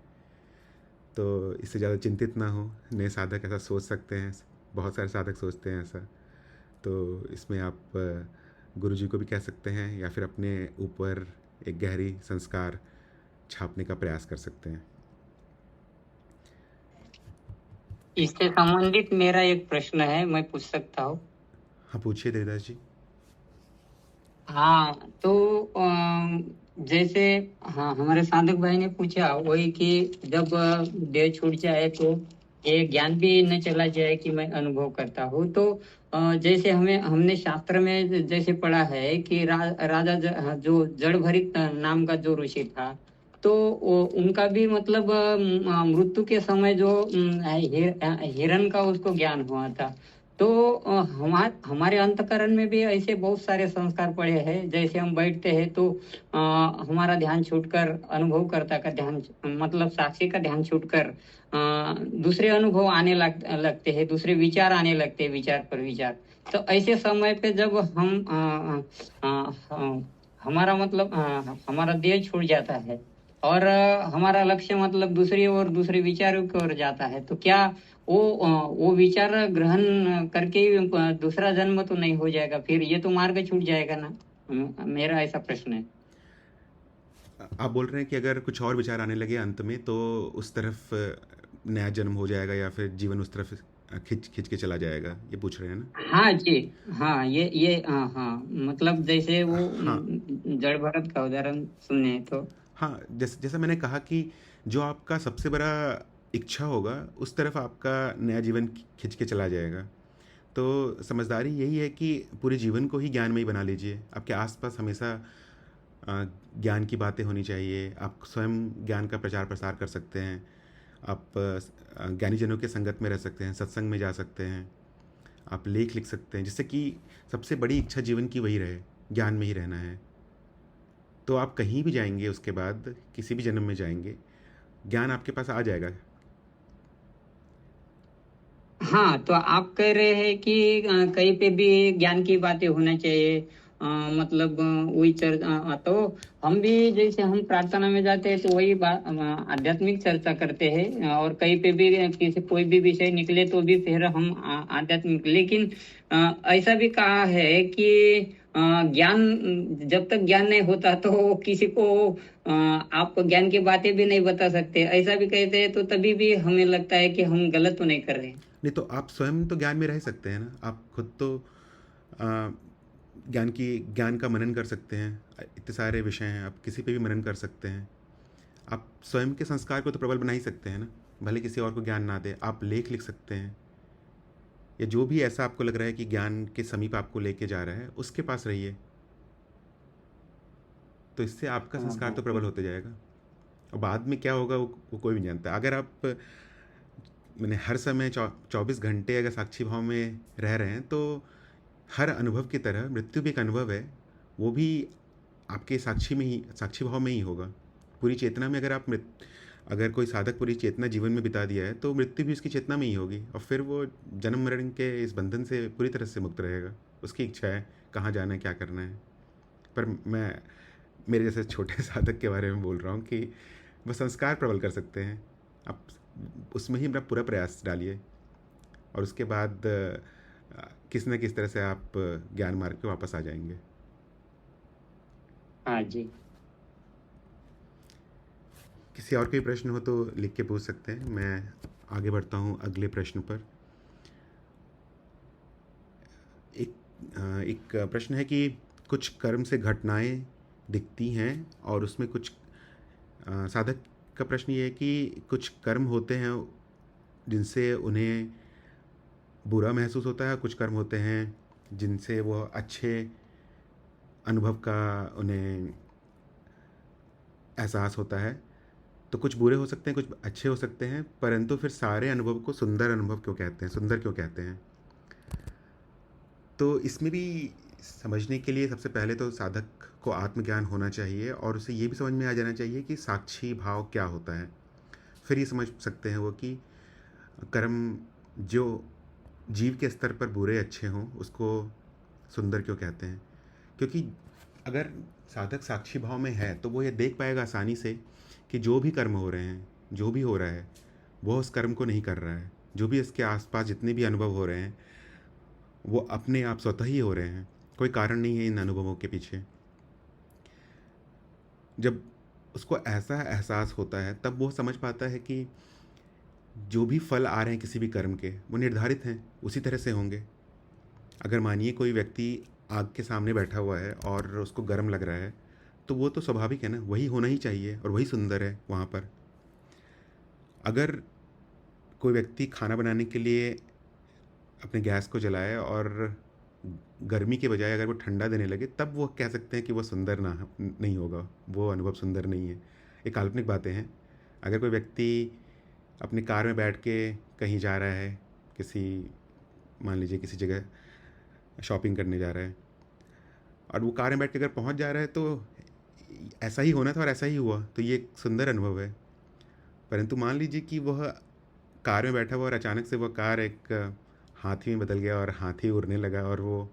तो इससे ज़्यादा चिंतित ना हो। नए साधक ऐसा सोच सकते हैं, बहुत सारे साधक सोचते हैं ऐसा। तो इसमें आप गुरु जी को भी कह सकते हैं या फिर अपने ऊपर एक गहरी संस्कार छापने का प्रयास कर सकते हैं। इससे संबंधित मेरा एक प्रश्न है, मैं पूछ सकता हूँ? हाँ पूछिए देवदास जी। हाँ, तो जैसे, हाँ, हमारे साधक भाई ने पूछा वही कि जब देह छूट जाए तो ये ज्ञान भी न चला जाए कि मैं अनुभव करता हूँ। तो जैसे हमने शास्त्र में जैसे पढ़ा है कि राजा जो जड़भरित नाम का जो ऋषि था, तो उनका भी मतलब मृत्यु के समय जो हिरण का उसको ज्ञान हुआ था। तो हमारे अंतकरण में भी ऐसे बहुत सारे संस्कार पड़े हैं। जैसे हम बैठते हैं तो हमारा ध्यान छूटकर अनुभवकर्ता का ध्यान, मतलब साक्षी का ध्यान छूटकर दूसरे अनुभव आने लगते हैं, दूसरे विचार आने लगते हैं, विचार पर विचार। तो ऐसे समय पे जब हम हमारा मतलब हमारा देह छूट जाता है और हमारा लक्ष्य मतलब दूसरी ओर, दूसरे विचारों की ओर जाता है, तो क्या वो विचार ग्रहण करके ही दूसरा जन्म तो नहीं हो जाएगा? फिर ये तो मार्ग छूट जाएगा ना? मेरा ऐसा प्रश्न है। आप बोल रहे हैं कि अगर कुछ और विचार आने लगे अंत में तो उस तरफ नया जन्म हो जाएगा या फिर जीवन उस तरफ खिंच खिंच के चला जाएगा, ये पूछ रहे हैं ना? हाँ जी। हाँ, ये हाँ हाँ, मतलब जैसे वो हाँ जड़ भरत का उदाहरण सुने तो। हाँ, जैसे जैसा मैंने कहा कि जो आपका सबसे बड़ा इच्छा होगा उस तरफ आपका नया जीवन खिंच के चला जाएगा। तो समझदारी यही है कि पूरे जीवन को ही ज्ञानमयी बना लीजिए। आपके आसपास हमेशा ज्ञान की बातें होनी चाहिए। आप स्वयं ज्ञान का प्रचार प्रसार कर सकते हैं। आप ज्ञानीजनों के संगत में रह सकते हैं, सत्संग में जा सकते हैं, आप लेख लिख सकते हैं, जिससे कि सबसे बड़ी इच्छा जीवन की वही रहे, ज्ञान में ही रहना है। तो आप कहीं भी जाएंगे, उसके बाद किसी भी जन्म में जाएंगे, ज्ञान आपके पास आ जाएगा। हाँ, तो आप कह रहे हैं कि कहीं पे भी ज्ञान की बातें होना चाहिए। मतलब वही चर्चा, तो हम भी जैसे हम प्रार्थना में जाते हैं तो वही बात आध्यात्मिक चर्चा करते हैं, और कहीं पे भी किसी कोई भी विषय निकले तो भी फिर हम आध्यात्मिक। लेकिन ऐसा भी कहा है कि ज्ञान, जब तक ज्ञान नहीं होता तो किसी को आप ज्ञान की बातें भी नहीं बता सकते, ऐसा भी कहते हैं। तो तभी भी हमें लगता है कि हम गलत तो नहीं कर रहे। नहीं तो आप स्वयं तो ज्ञान में रह सकते हैं ना। आप खुद तो आ, ज्ञान का मनन कर सकते हैं। इतने सारे विषय हैं, आप किसी पे भी मनन कर सकते हैं। आप स्वयं के संस्कार को तो प्रबल बना ही सकते हैं ना। भले किसी और को ज्ञान ना दे, आप लेख लिख सकते हैं, या जो भी ऐसा आपको लग रहा है कि ज्ञान के समीप आपको लेके जा रहा है उसके पास रहिए। तो इससे आपका हाँ संस्कार हाँ तो प्रबल होते जाएगा। और बाद में क्या होगा वो कोई भी नहीं जानता। अगर आप मैंने हर समय 24 घंटे अगर साक्षी भाव में रह रहे हैं तो हर अनुभव की तरह मृत्यु भी एक अनुभव है। वो भी आपके साक्षी भाव में ही होगा। पूरी चेतना में अगर कोई साधक पूरी चेतना जीवन में बिता दिया है तो मृत्यु भी उसकी चेतना में ही होगी, और फिर वो जन्म मरण के इस बंधन से पूरी तरह से मुक्त रहेगा। उसकी इच्छा है कहाँ जाना है, क्या करना है। पर मैं मेरे जैसे छोटे साधक के बारे में बोल रहा हूँ कि वह संस्कार प्रबल कर सकते हैं। आप उसमें ही अपना पूरा प्रयास डालिए, और उसके बाद किस न किस तरह से आप ज्ञान मार्ग पे वापस आ जाएंगे। हाँ जी। किसी और कोई प्रश्न हो तो लिख के पूछ सकते हैं। मैं आगे बढ़ता हूँ अगले प्रश्न पर। एक प्रश्न है कि कुछ कर्म से घटनाएं दिखती हैं और उसमें कुछ साधक का प्रश्न ये है कि कुछ कर्म होते हैं जिनसे उन्हें बुरा महसूस होता है, कुछ कर्म होते हैं जिनसे वो अच्छे अनुभव का उन्हें एहसास होता है। तो कुछ बुरे हो सकते हैं, कुछ अच्छे हो सकते हैं, परंतु फिर सारे अनुभव को सुंदर अनुभव क्यों कहते हैं, सुंदर क्यों कहते हैं? तो इसमें भी समझने के लिए सबसे पहले तो साधक को आत्मज्ञान होना चाहिए और उसे ये भी समझ में आ जाना चाहिए कि साक्षी भाव क्या होता है। फिर ये समझ सकते हैं वो कि कर्म जो जीव के स्तर पर बुरे अच्छे हों उसको सुंदर क्यों कहते हैं। क्योंकि अगर साधक साक्षी भाव में है तो वो ये देख पाएगा आसानी से कि जो भी कर्म हो रहे हैं, जो भी हो रहा है, वो उस कर्म को नहीं कर रहा है। जो भी इसके आसपास जितने भी अनुभव हो रहे हैं वो अपने आप स्वतः ही हो रहे हैं, कोई कारण नहीं है इन अनुभवों के पीछे। जब उसको ऐसा एहसास होता है तब वो समझ पाता है कि जो भी फल आ रहे हैं किसी भी कर्म के वो निर्धारित हैं, उसी तरह से होंगे। अगर मानिए कोई व्यक्ति आग के सामने बैठा हुआ है और उसको गर्म लग रहा है तो वो तो स्वाभाविक है ना, वही होना ही चाहिए और वही सुंदर है वहाँ पर। अगर कोई व्यक्ति खाना बनाने के लिए अपने गैस को जलाए और गर्मी के बजाय अगर वो ठंडा देने लगे तब वो कह सकते हैं कि वो सुंदर ना नहीं होगा, वो अनुभव सुंदर नहीं है। ये काल्पनिक बातें हैं। अगर कोई व्यक्ति अपनी कार में बैठ के कहीं जा रहा है, किसी मान लीजिए किसी जगह शॉपिंग करने जा रहा है और वो कार में बैठ के अगर पहुंच जा रहा है तो ऐसा ही होना था और ऐसा ही हुआ, तो ये एक सुंदर अनुभव है। परंतु मान लीजिए कि वह कार में बैठा हुआ और अचानक से वह कार एक हाथी में बदल गया और हाथी उड़ने लगा और वो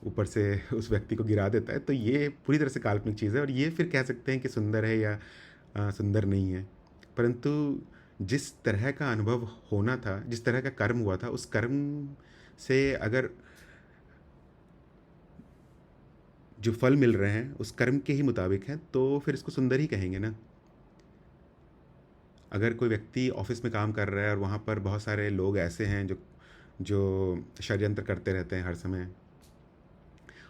ऊपर से उस व्यक्ति को गिरा देता है, तो ये पूरी तरह से काल्पनिक चीज़ है और ये फिर कह सकते हैं कि सुंदर है या सुंदर नहीं है। परंतु जिस तरह का अनुभव होना था, जिस तरह का कर्म हुआ था, उस कर्म से अगर जो फल मिल रहे हैं उस कर्म के ही मुताबिक हैं तो फिर इसको सुंदर ही कहेंगे ना। अगर कोई व्यक्ति ऑफिस में काम कर रहा है और वहाँ पर बहुत सारे लोग ऐसे हैं जो जो षड्यंत्र करते रहते हैं हर समय,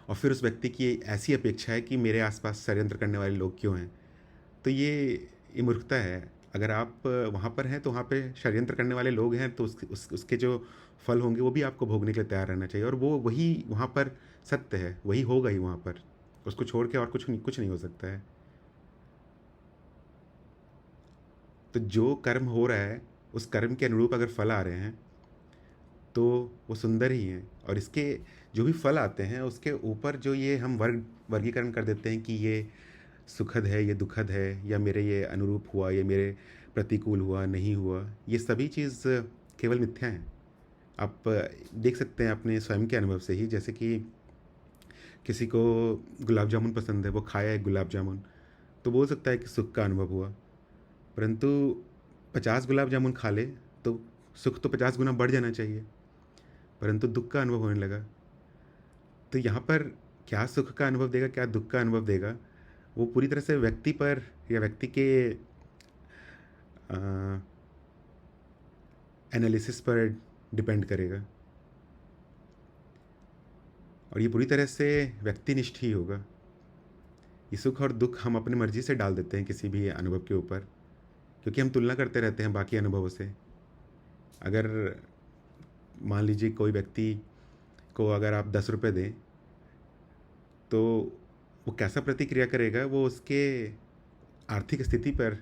और फिर उस व्यक्ति की ऐसी अपेक्षा है कि मेरे आसपास षड्यंत्र करने वाले लोग क्यों हैं, तो ये मूर्खता है। अगर आप वहाँ पर हैं तो वहाँ पे षड्यंत्र करने वाले लोग हैं तो उसके जो फल होंगे वो भी आपको भोगने के लिए तैयार रहना चाहिए और वो वही वहाँ पर सत्य है, वही होगा ही वहाँ पर। उसको छोड़ के और कुछ नहीं हो सकता है। तो जो कर्म हो रहा है उस कर्म के अनुरूप अगर फल आ रहे हैं तो वो सुंदर ही हैं, और इसके जो भी फल आते हैं उसके ऊपर जो ये हम वर्गीकरण कर देते हैं कि ये सुखद है, ये दुखद है, या मेरे ये अनुरूप हुआ, ये मेरे प्रतिकूल हुआ, नहीं हुआ, ये सभी चीज़ केवल मिथ्या हैं। आप देख सकते हैं अपने स्वयं के अनुभव से ही, जैसे कि किसी को गुलाब जामुन पसंद है, वो खाया है गुलाब जामुन, तो बोल सकता है कि सुख का अनुभव हुआ। परंतु 50 गुलाब जामुन खा ले तो सुख तो 50 गुना बढ़ जाना चाहिए, परंतु दुख का अनुभव होने लगा। तो यहाँ पर क्या सुख का अनुभव देगा, क्या दुख का अनुभव देगा, वो पूरी तरह से व्यक्ति पर या व्यक्ति के एनालिसिस पर डिपेंड करेगा, और ये पूरी तरह से व्यक्तिनिष्ठ ही होगा। ये सुख और दुख हम अपनी मर्जी से डाल देते हैं किसी भी अनुभव के ऊपर, क्योंकि हम तुलना करते रहते हैं बाकी अनुभवों से। अगर मान लीजिए कोई व्यक्ति को अगर आप 10 रुपये दें तो वो कैसा प्रतिक्रिया करेगा वो उसके आर्थिक स्थिति पर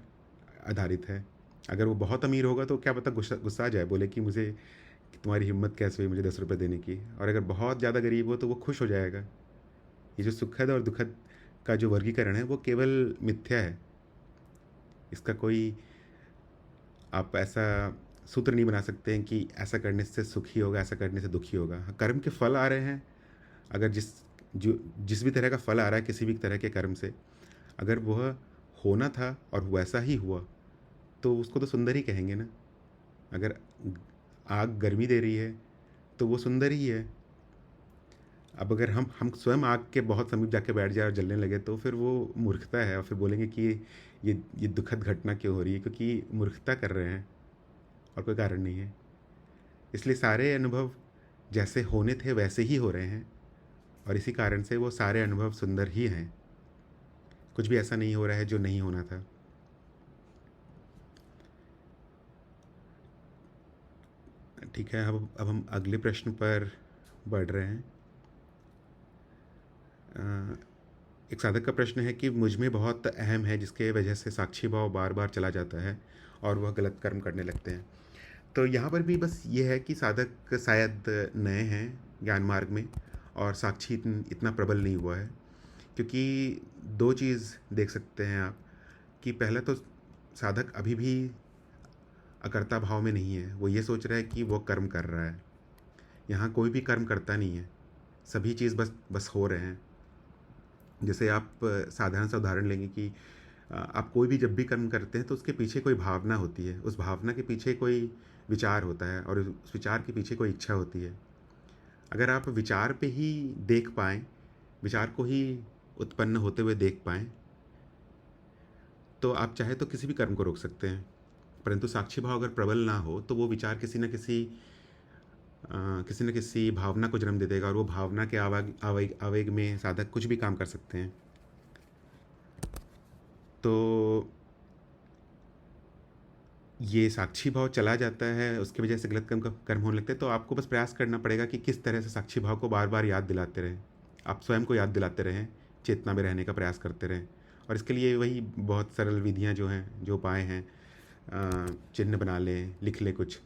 आधारित है। अगर वो बहुत अमीर होगा तो क्या पता गुस्सा आ जाए, बोले कि मुझे कि तुम्हारी हिम्मत कैसे हुई मुझे 10 रुपये देने की। और अगर बहुत ज़्यादा गरीब हो तो वो खुश हो जाएगा। ये जो सुखद और दुखद का जो वर्गीकरण है वो केवल मिथ्या है। इसका कोई आप ऐसा सूत्र नहीं बना सकते हैं कि ऐसा करने से सुखी होगा, ऐसा करने से दुखी होगा। हाँ, कर्म के फल आ रहे हैं, अगर जिस भी तरह का फल आ रहा है किसी भी तरह के कर्म से, अगर वह होना था और वैसा ही हुआ तो उसको तो सुंदर ही कहेंगे ना। अगर आग गर्मी दे रही है तो वो सुंदर ही है। अब अगर हम स्वयं आग के बहुत समीप जाके बैठ जाए और जलने लगे तो फिर वो मूर्खता है, और फिर बोलेंगे कि ये दुखद घटना क्यों हो रही है, क्योंकि मूर्खता कर रहे हैं और कोई कारण नहीं है। इसलिए सारे अनुभव जैसे होने थे वैसे ही हो रहे हैं, और इसी कारण से वो सारे अनुभव सुंदर ही हैं। कुछ भी ऐसा नहीं हो रहा है जो नहीं होना था। ठीक है, अब हम अगले प्रश्न पर बढ़ रहे हैं। एक साधक का प्रश्न है कि मुझ में बहुत अहम है जिसके वजह से साक्षी भाव बार बार चला जाता है और वह गलत कर्म करने लगते हैं। तो यहाँ पर भी बस ये है कि साधक शायद नए हैं ज्ञान मार्ग में और साक्षी इतना प्रबल नहीं हुआ है। क्योंकि दो चीज़ देख सकते हैं आप कि पहला तो साधक अभी भी अकर्ता भाव में नहीं है। वो ये सोच रहा है कि वो कर्म कर रहा है। यहाँ कोई भी कर्म करता नहीं है, सभी चीज़ बस बस हो रहे हैं। जैसे आप साधारण सा उदाहरण लेंगे कि आप कोई भी जब भी कर्म करते हैं तो उसके पीछे कोई भावना होती है, उस भावना के पीछे कोई विचार होता है और उस विचार के पीछे कोई इच्छा होती है। अगर आप विचार पे ही देख पाएँ, विचार को ही उत्पन्न होते हुए देख पाएँ, तो आप चाहे तो किसी भी कर्म को रोक सकते हैं। परंतु साक्षी भाव अगर प्रबल ना हो तो वो विचार किसी न किसी भावना को जन्म दे देगा और वो भावना के आवेग में साधक कुछ भी काम कर सकते हैं। तो ये साक्षी भाव चला जाता है, उसकी वजह से गलत कर्म होने लगते हैं। तो आपको बस प्रयास करना पड़ेगा कि किस तरह से साक्षी भाव को बार बार याद दिलाते रहें। आप स्वयं को याद दिलाते रहें, चेतना में रहने का प्रयास करते रहें। और इसके लिए वही बहुत सरल विधियाँ जो हैं, जो उपाय हैं, चिन्ह बना लें, लिख लें कुछ,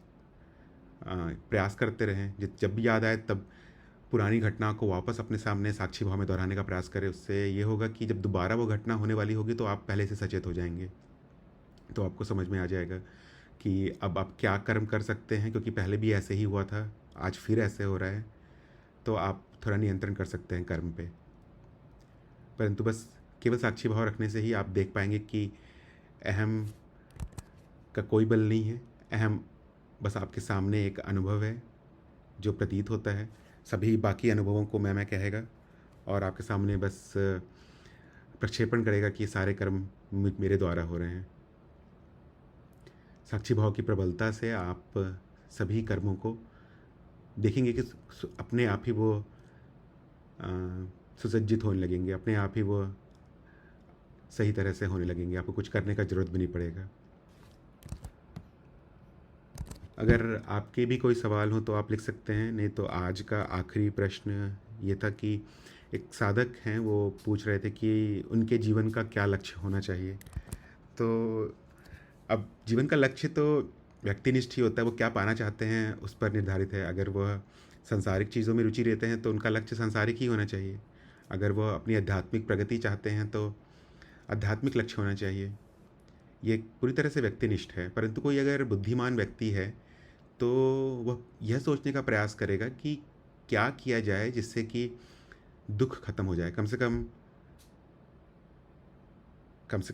प्रयास करते रहें। जब भी याद आए तब पुरानी घटना को वापस अपने सामने साक्षी भाव में दोहराने का प्रयास करें। उससे ये होगा कि जब दोबारा वो घटना होने वाली होगी तो आप पहले से सचेत हो जाएंगे। तो आपको समझ में आ जाएगा कि अब आप क्या कर्म कर सकते हैं, क्योंकि पहले भी ऐसे ही हुआ था, आज फिर ऐसे हो रहा है। तो आप थोड़ा नियंत्रण कर सकते हैं कर्म पे। परंतु बस केवल साक्षी भाव रखने से ही आप देख पाएंगे कि अहम का कोई बल नहीं है। अहम बस आपके सामने एक अनुभव है जो प्रतीत होता है। सभी बाकी अनुभवों को मैं कहेगा और आपके सामने बस प्रक्षेपण करेगा कि ये सारे कर्म मेरे द्वारा हो रहे हैं। साक्षी भाव की प्रबलता से आप सभी कर्मों को देखेंगे कि अपने आप ही वो सुसज्जित होने लगेंगे, अपने आप ही वो सही तरह से होने लगेंगे। आपको कुछ करने का ज़रूरत भी नहीं पड़ेगा। अगर आपके भी कोई सवाल हो तो आप लिख सकते हैं, नहीं तो आज का आखिरी प्रश्न ये था कि एक साधक हैं, वो पूछ रहे थे कि उनके जीवन का क्या लक्ष्य होना चाहिए। तो अब जीवन का लक्ष्य तो व्यक्तिनिष्ठ ही होता है, वो क्या पाना चाहते हैं उस पर निर्धारित है। अगर वह सांसारिक चीज़ों में रुचि रहते हैं तो उनका लक्ष्य सांसारिक ही होना चाहिए। अगर वह अपनी आध्यात्मिक प्रगति चाहते हैं तो आध्यात्मिक लक्ष्य होना चाहिए। ये पूरी तरह से व्यक्तिनिष्ठ है। परंतु कोई अगर बुद्धिमान व्यक्ति है तो वह यह सोचने का प्रयास करेगा कि क्या किया जाए जिससे कि दुख खत्म हो जाए। कम से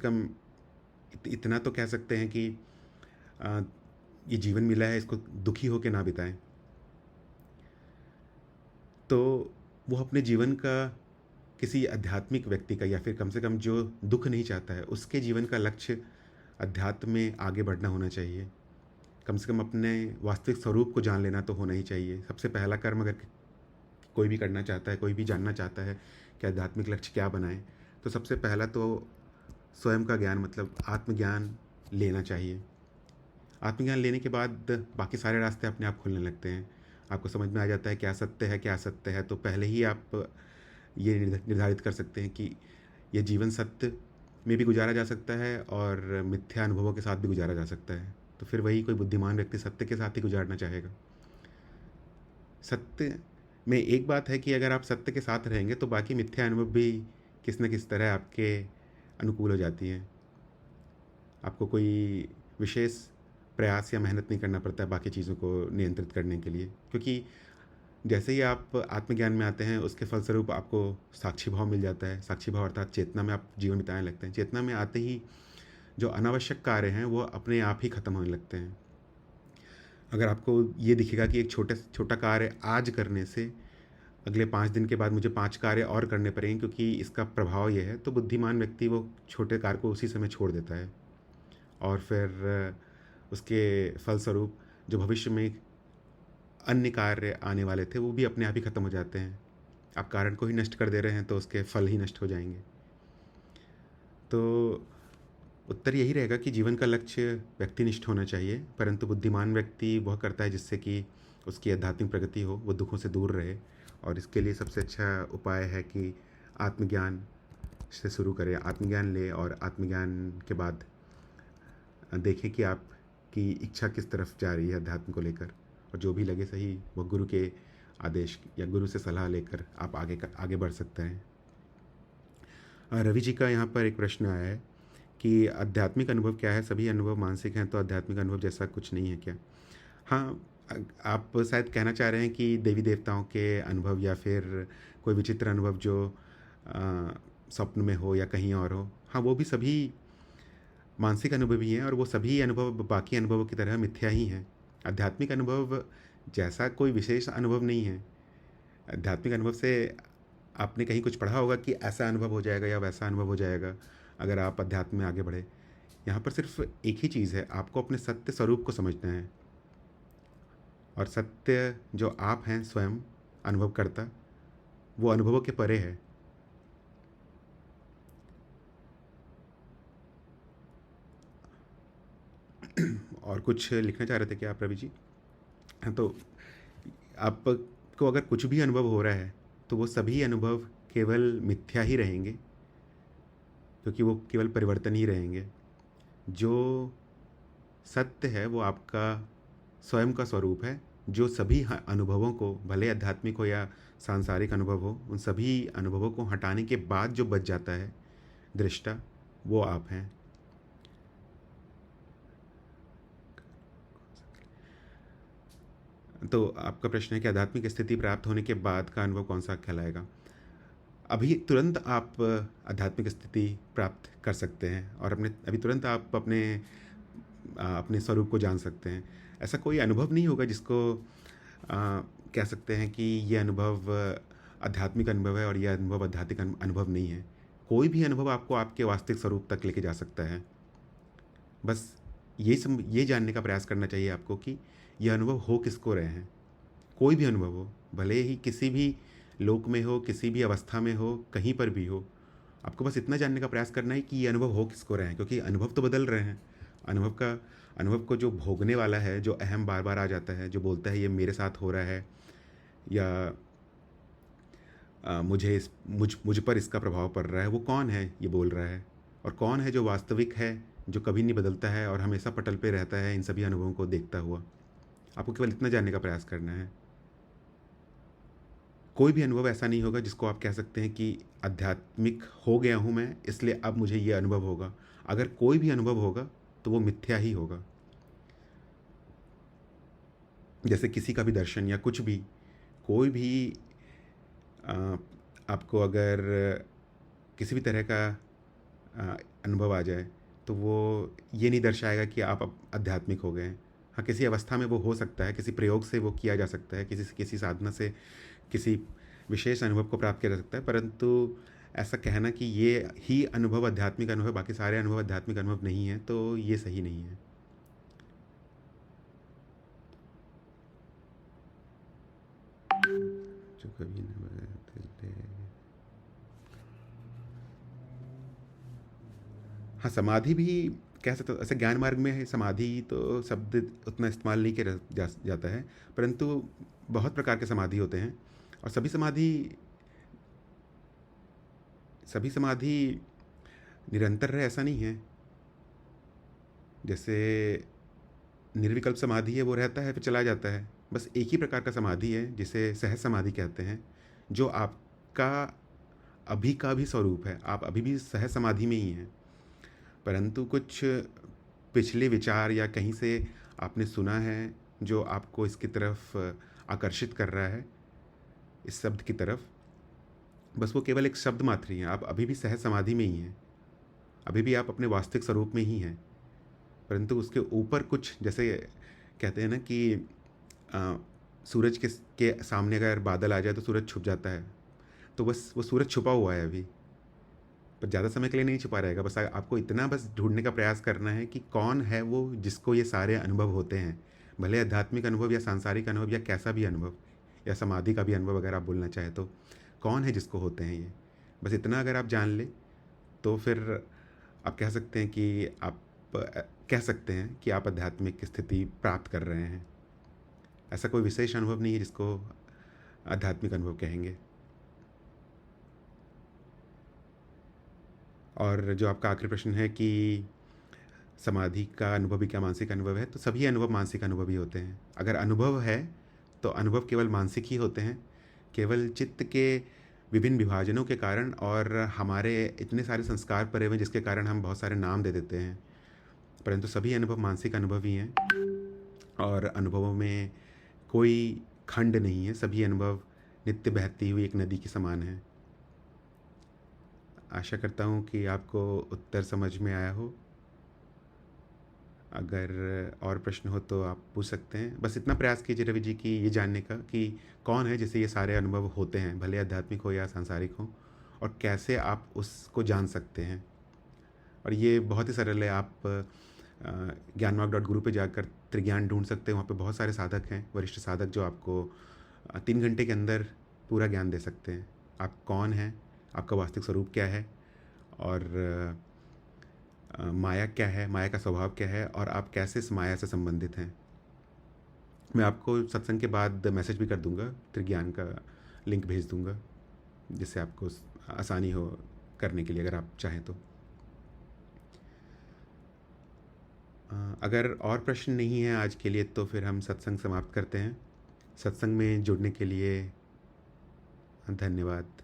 कम इतना तो कह सकते हैं कि ये जीवन मिला है, इसको दुखी होकर ना बिताएं। तो वो अपने जीवन का किसी आध्यात्मिक व्यक्ति का, या फिर कम से कम जो दुख नहीं चाहता है, उसके जीवन का लक्ष्य अध्यात्म में आगे बढ़ना होना चाहिए। कम से कम अपने वास्तविक स्वरूप को जान लेना तो होना ही चाहिए। सबसे पहला कर्म अगर कोई भी करना चाहता है, कोई भी जानना चाहता है कि आध्यात्मिक लक्ष्य क्या बनाए, तो सबसे पहला तो स्वयं का ज्ञान, मतलब आत्मज्ञान लेना चाहिए। आत्मज्ञान लेने के बाद बाकी सारे रास्ते अपने आप खुलने लगते हैं। आपको समझ में आ जाता है क्या सत्य है, क्या असत्य है। तो पहले ही आप ये निर्धारित कर सकते हैं कि यह जीवन सत्य में भी गुजारा जा सकता है और मिथ्या अनुभवों के साथ भी गुजारा जा सकता है। तो फिर वही कोई बुद्धिमान व्यक्ति सत्य के साथ ही गुजारना चाहेगा। सत्य में एक बात है कि अगर आप सत्य के साथ रहेंगे तो बाकी मिथ्या अनुभव भी किस न किस तरह आपके अनुकूल हो जाती हैं। आपको कोई विशेष प्रयास या मेहनत नहीं करना पड़ता है बाकी चीज़ों को नियंत्रित करने के लिए, क्योंकि जैसे ही आप आत्मज्ञान में आते हैं उसके फलस्वरूप आपको साक्षी भाव मिल जाता है। साक्षी भाव अर्थात चेतना में आप जीवन बिताने लगते हैं। चेतना में आते ही जो अनावश्यक कार्य हैं वो अपने आप ही ख़त्म होने लगते हैं। अगर आपको ये दिखेगा कि एक छोटा कार्य आज करने से अगले 5 दिन के बाद मुझे 5 कार्य और करने पड़ेंगे क्योंकि इसका प्रभाव ये है, तो बुद्धिमान व्यक्ति वो छोटे कार्य को उसी समय छोड़ देता है और फिर उसके फलस्वरूप जो भविष्य में अन्य कार्य आने वाले थे वो भी अपने आप ही ख़त्म हो जाते हैं। आप कारण को ही नष्ट कर दे रहे हैं तो उसके फल ही नष्ट हो जाएंगे। तो उत्तर यही रहेगा कि जीवन का लक्ष्य व्यक्तिनिष्ठ होना चाहिए, परंतु बुद्धिमान व्यक्ति वह करता है जिससे कि उसकी आध्यात्मिक प्रगति हो, वो दुखों से दूर रहे। और इसके लिए सबसे अच्छा उपाय है कि आत्मज्ञान से शुरू करें, आत्मज्ञान लें और आत्मज्ञान के बाद देखें कि आपकी इच्छा किस तरफ जा रही है अध्यात्म को लेकर, और जो भी लगे सही वो गुरु के आदेश या गुरु से सलाह लेकर आप आगे बढ़ सकते हैं। रवि जी का यहाँ पर एक प्रश्न आया है कि आध्यात्मिक अनुभव क्या है, सभी अनुभव मानसिक हैं तो आध्यात्मिक अनुभव जैसा कुछ नहीं है क्या? हाँ, आप शायद कहना चाह रहे हैं कि देवी देवताओं के अनुभव या फिर कोई विचित्र अनुभव जो स्वप्न में हो या कहीं और हो, हाँ वो भी सभी मानसिक अनुभव ही हैं, और वो सभी अनुभव बाकी अनुभवों की तरह मिथ्या ही हैं। आध्यात्मिक अनुभव जैसा कोई विशेष अनुभव नहीं है। आध्यात्मिक अनुभव से आपने कहीं कुछ पढ़ा होगा कि ऐसा अनुभव हो जाएगा या वैसा अनुभव हो जाएगा अगर आप अध्यात्म में आगे बढ़े। यहाँ पर सिर्फ एक ही चीज़ है, आपको अपने सत्य स्वरूप को समझना है, और सत्य जो आप हैं स्वयं अनुभव करता, वो अनुभवों के परे है। और कुछ लिखना चाह रहे थे क्या आप रवि जी? हाँ, तो आपको अगर कुछ भी अनुभव हो रहा है तो वो सभी अनुभव केवल मिथ्या ही रहेंगे, क्योंकि वो केवल परिवर्तन ही रहेंगे। जो सत्य है वो आपका स्वयं का स्वरूप है, जो सभी अनुभवों को, भले आध्यात्मिक हो या सांसारिक अनुभव हो, उन सभी अनुभवों को हटाने के बाद जो बच जाता है दृष्टा, वो आप हैं। तो आपका प्रश्न है कि आध्यात्मिक स्थिति प्राप्त होने के बाद का अनुभव कौन सा कहलाएगा? अभी तुरंत आप आध्यात्मिक स्थिति प्राप्त कर सकते हैं, और अभी तुरंत आप अपने स्वरूप को जान सकते हैं। ऐसा कोई अनुभव नहीं होगा जिसको कह सकते हैं कि ये अनुभव आध्यात्मिक अनुभव है और यह अनुभव आध्यात्मिक अनुभव नहीं है। कोई भी अनुभव आपको आपके वास्तविक स्वरूप तक लेके जा सकता है। बस ये जानने का प्रयास करना चाहिए आपको कि यह अनुभव हो किसको रहे हैं। कोई भी अनुभव हो, भले ही किसी भी लोक में हो, किसी भी अवस्था में हो, कहीं पर भी हो, आपको बस इतना जानने का प्रयास करना है कि ये अनुभव हो किसको रहे हैं, क्योंकि अनुभव तो बदल रहे हैं। अनुभव को जो भोगने वाला है, जो अहम बार बार आ जाता है, जो बोलता है ये मेरे साथ हो रहा है, या मुझ पर इसका प्रभाव पड़ रहा है, वो कौन है ये बोल रहा है? और कौन है जो वास्तविक है, जो कभी नहीं बदलता है और हमेशा पटल पे रहता है इन सभी अनुभवों को देखता हुआ? आपको केवल इतना जानने का प्रयास करना है। कोई भी अनुभव ऐसा नहीं होगा जिसको आप कह सकते हैं कि आध्यात्मिक हो गया हूँ मैं, इसलिए अब मुझे ये अनुभव होगा। अगर कोई भी अनुभव होगा तो वो मिथ्या ही होगा। जैसे किसी का भी दर्शन या कुछ भी, कोई भी आपको अगर किसी भी तरह का अनुभव आ जाए तो वो ये नहीं दर्शाएगा कि आप अब आध्यात्मिक हो गए हैं। हाँ, किसी अवस्था में वो हो सकता है, किसी प्रयोग से वो किया जा सकता है, किसी साधना से किसी विशेष अनुभव को प्राप्त किया जा सकता है, परंतु ऐसा कहना कि ये ही अनुभव आध्यात्मिक अनुभव, बाकी सारे अनुभव आध्यात्मिक अनुभव नहीं है, तो ये सही नहीं है। जो कभी न हाँ, समाधि भी कह सकते हो। ऐसे ज्ञान मार्ग में है समाधि तो शब्द उतना इस्तेमाल नहीं किया जाता है, परंतु बहुत प्रकार के समाधि होते हैं, और सभी समाधि निरंतर रहे ऐसा नहीं है। जैसे निर्विकल्प समाधि है, वो रहता है फिर चला जाता है। बस एक ही प्रकार का समाधि है जिसे सहज समाधि कहते हैं, जो आपका अभी का भी स्वरूप है। आप अभी भी सहज समाधि में ही हैं, परंतु कुछ पिछले विचार या कहीं से आपने सुना है जो आपको इसकी तरफ आकर्षित कर रहा है, इस शब्द की तरफ। बस वो केवल एक शब्द मात्र ही है। आप अभी भी सहज समाधि में ही हैं, अभी भी आप अपने वास्तविक स्वरूप में ही हैं, परंतु उसके ऊपर कुछ, जैसे कहते हैं ना कि सूरज के सामने अगर बादल आ जाए तो सूरज छुप जाता है, तो बस वो सूरज छुपा हुआ है अभी, पर ज़्यादा समय के लिए नहीं छुपा रहेगा। बस आपको इतना बस ढूंढने का प्रयास करना है कि कौन है वो जिसको ये सारे अनुभव होते हैं, भले आध्यात्मिक अनुभव या सांसारिक अनुभव या कैसा भी अनुभव या समाधि का भी अनुभव अगर आप बोलना चाहें तो कौन है जिसको होते हैं ये। बस इतना अगर आप जान ले तो फिर आप कह सकते हैं कि कह सकते हैं कि आप आध्यात्मिक स्थिति प्राप्त कर रहे हैं। ऐसा कोई विशेष अनुभव नहीं है जिसको आध्यात्मिक अनुभव कहेंगे। और जो आपका आखिरी प्रश्न है कि समाधि का अनुभव भी क्या मानसिक अनुभव है, तो सभी अनुभव मानसिक अनुभव ही होते हैं। अगर अनुभव है तो अनुभव केवल मानसिक ही होते हैं। केवल चित्त के विभिन्न विभाजनों के कारण और हमारे इतने सारे संस्कार पड़े हुए जिसके कारण हम बहुत सारे नाम दे देते हैं, परंतु सभी अनुभव मानसिक अनुभव ही हैं। और अनुभवों में कोई खंड नहीं है, सभी अनुभव नित्य बहती हुई एक नदी के समान है। आशा करता हूँ कि आपको उत्तर समझ में आया हो। अगर और प्रश्न हो तो आप पूछ सकते हैं। बस इतना प्रयास कीजिए रवि जी कि ये जानने का कि कौन है जिसे ये सारे अनुभव होते हैं, भले आध्यात्मिक हो या सांसारिक हो, और कैसे आप उसको जान सकते हैं। और ये बहुत ही सरल है। आप ज्ञानमार्ग.गुरु पे जाकर त्रिज्ञान ढूंढ सकते हैं। वहाँ पे बहुत सारे साधक हैं, वरिष्ठ साधक, जो आपको 3 घंटे के अंदर पूरा ज्ञान दे सकते हैं। आप कौन हैं, आपका वास्तविक स्वरूप क्या है, और माया क्या है, माया का स्वभाव क्या है, और आप कैसे इस माया से संबंधित हैं। मैं आपको सत्संग के बाद मैसेज भी कर दूंगा, त्रिज्ञान का लिंक भेज दूंगा, जिससे आपको आसानी हो करने के लिए, अगर आप चाहें तो। अगर और प्रश्न नहीं है आज के लिए तो फिर हम सत्संग समाप्त करते हैं। सत्संग में जुड़ने के लिए धन्यवाद।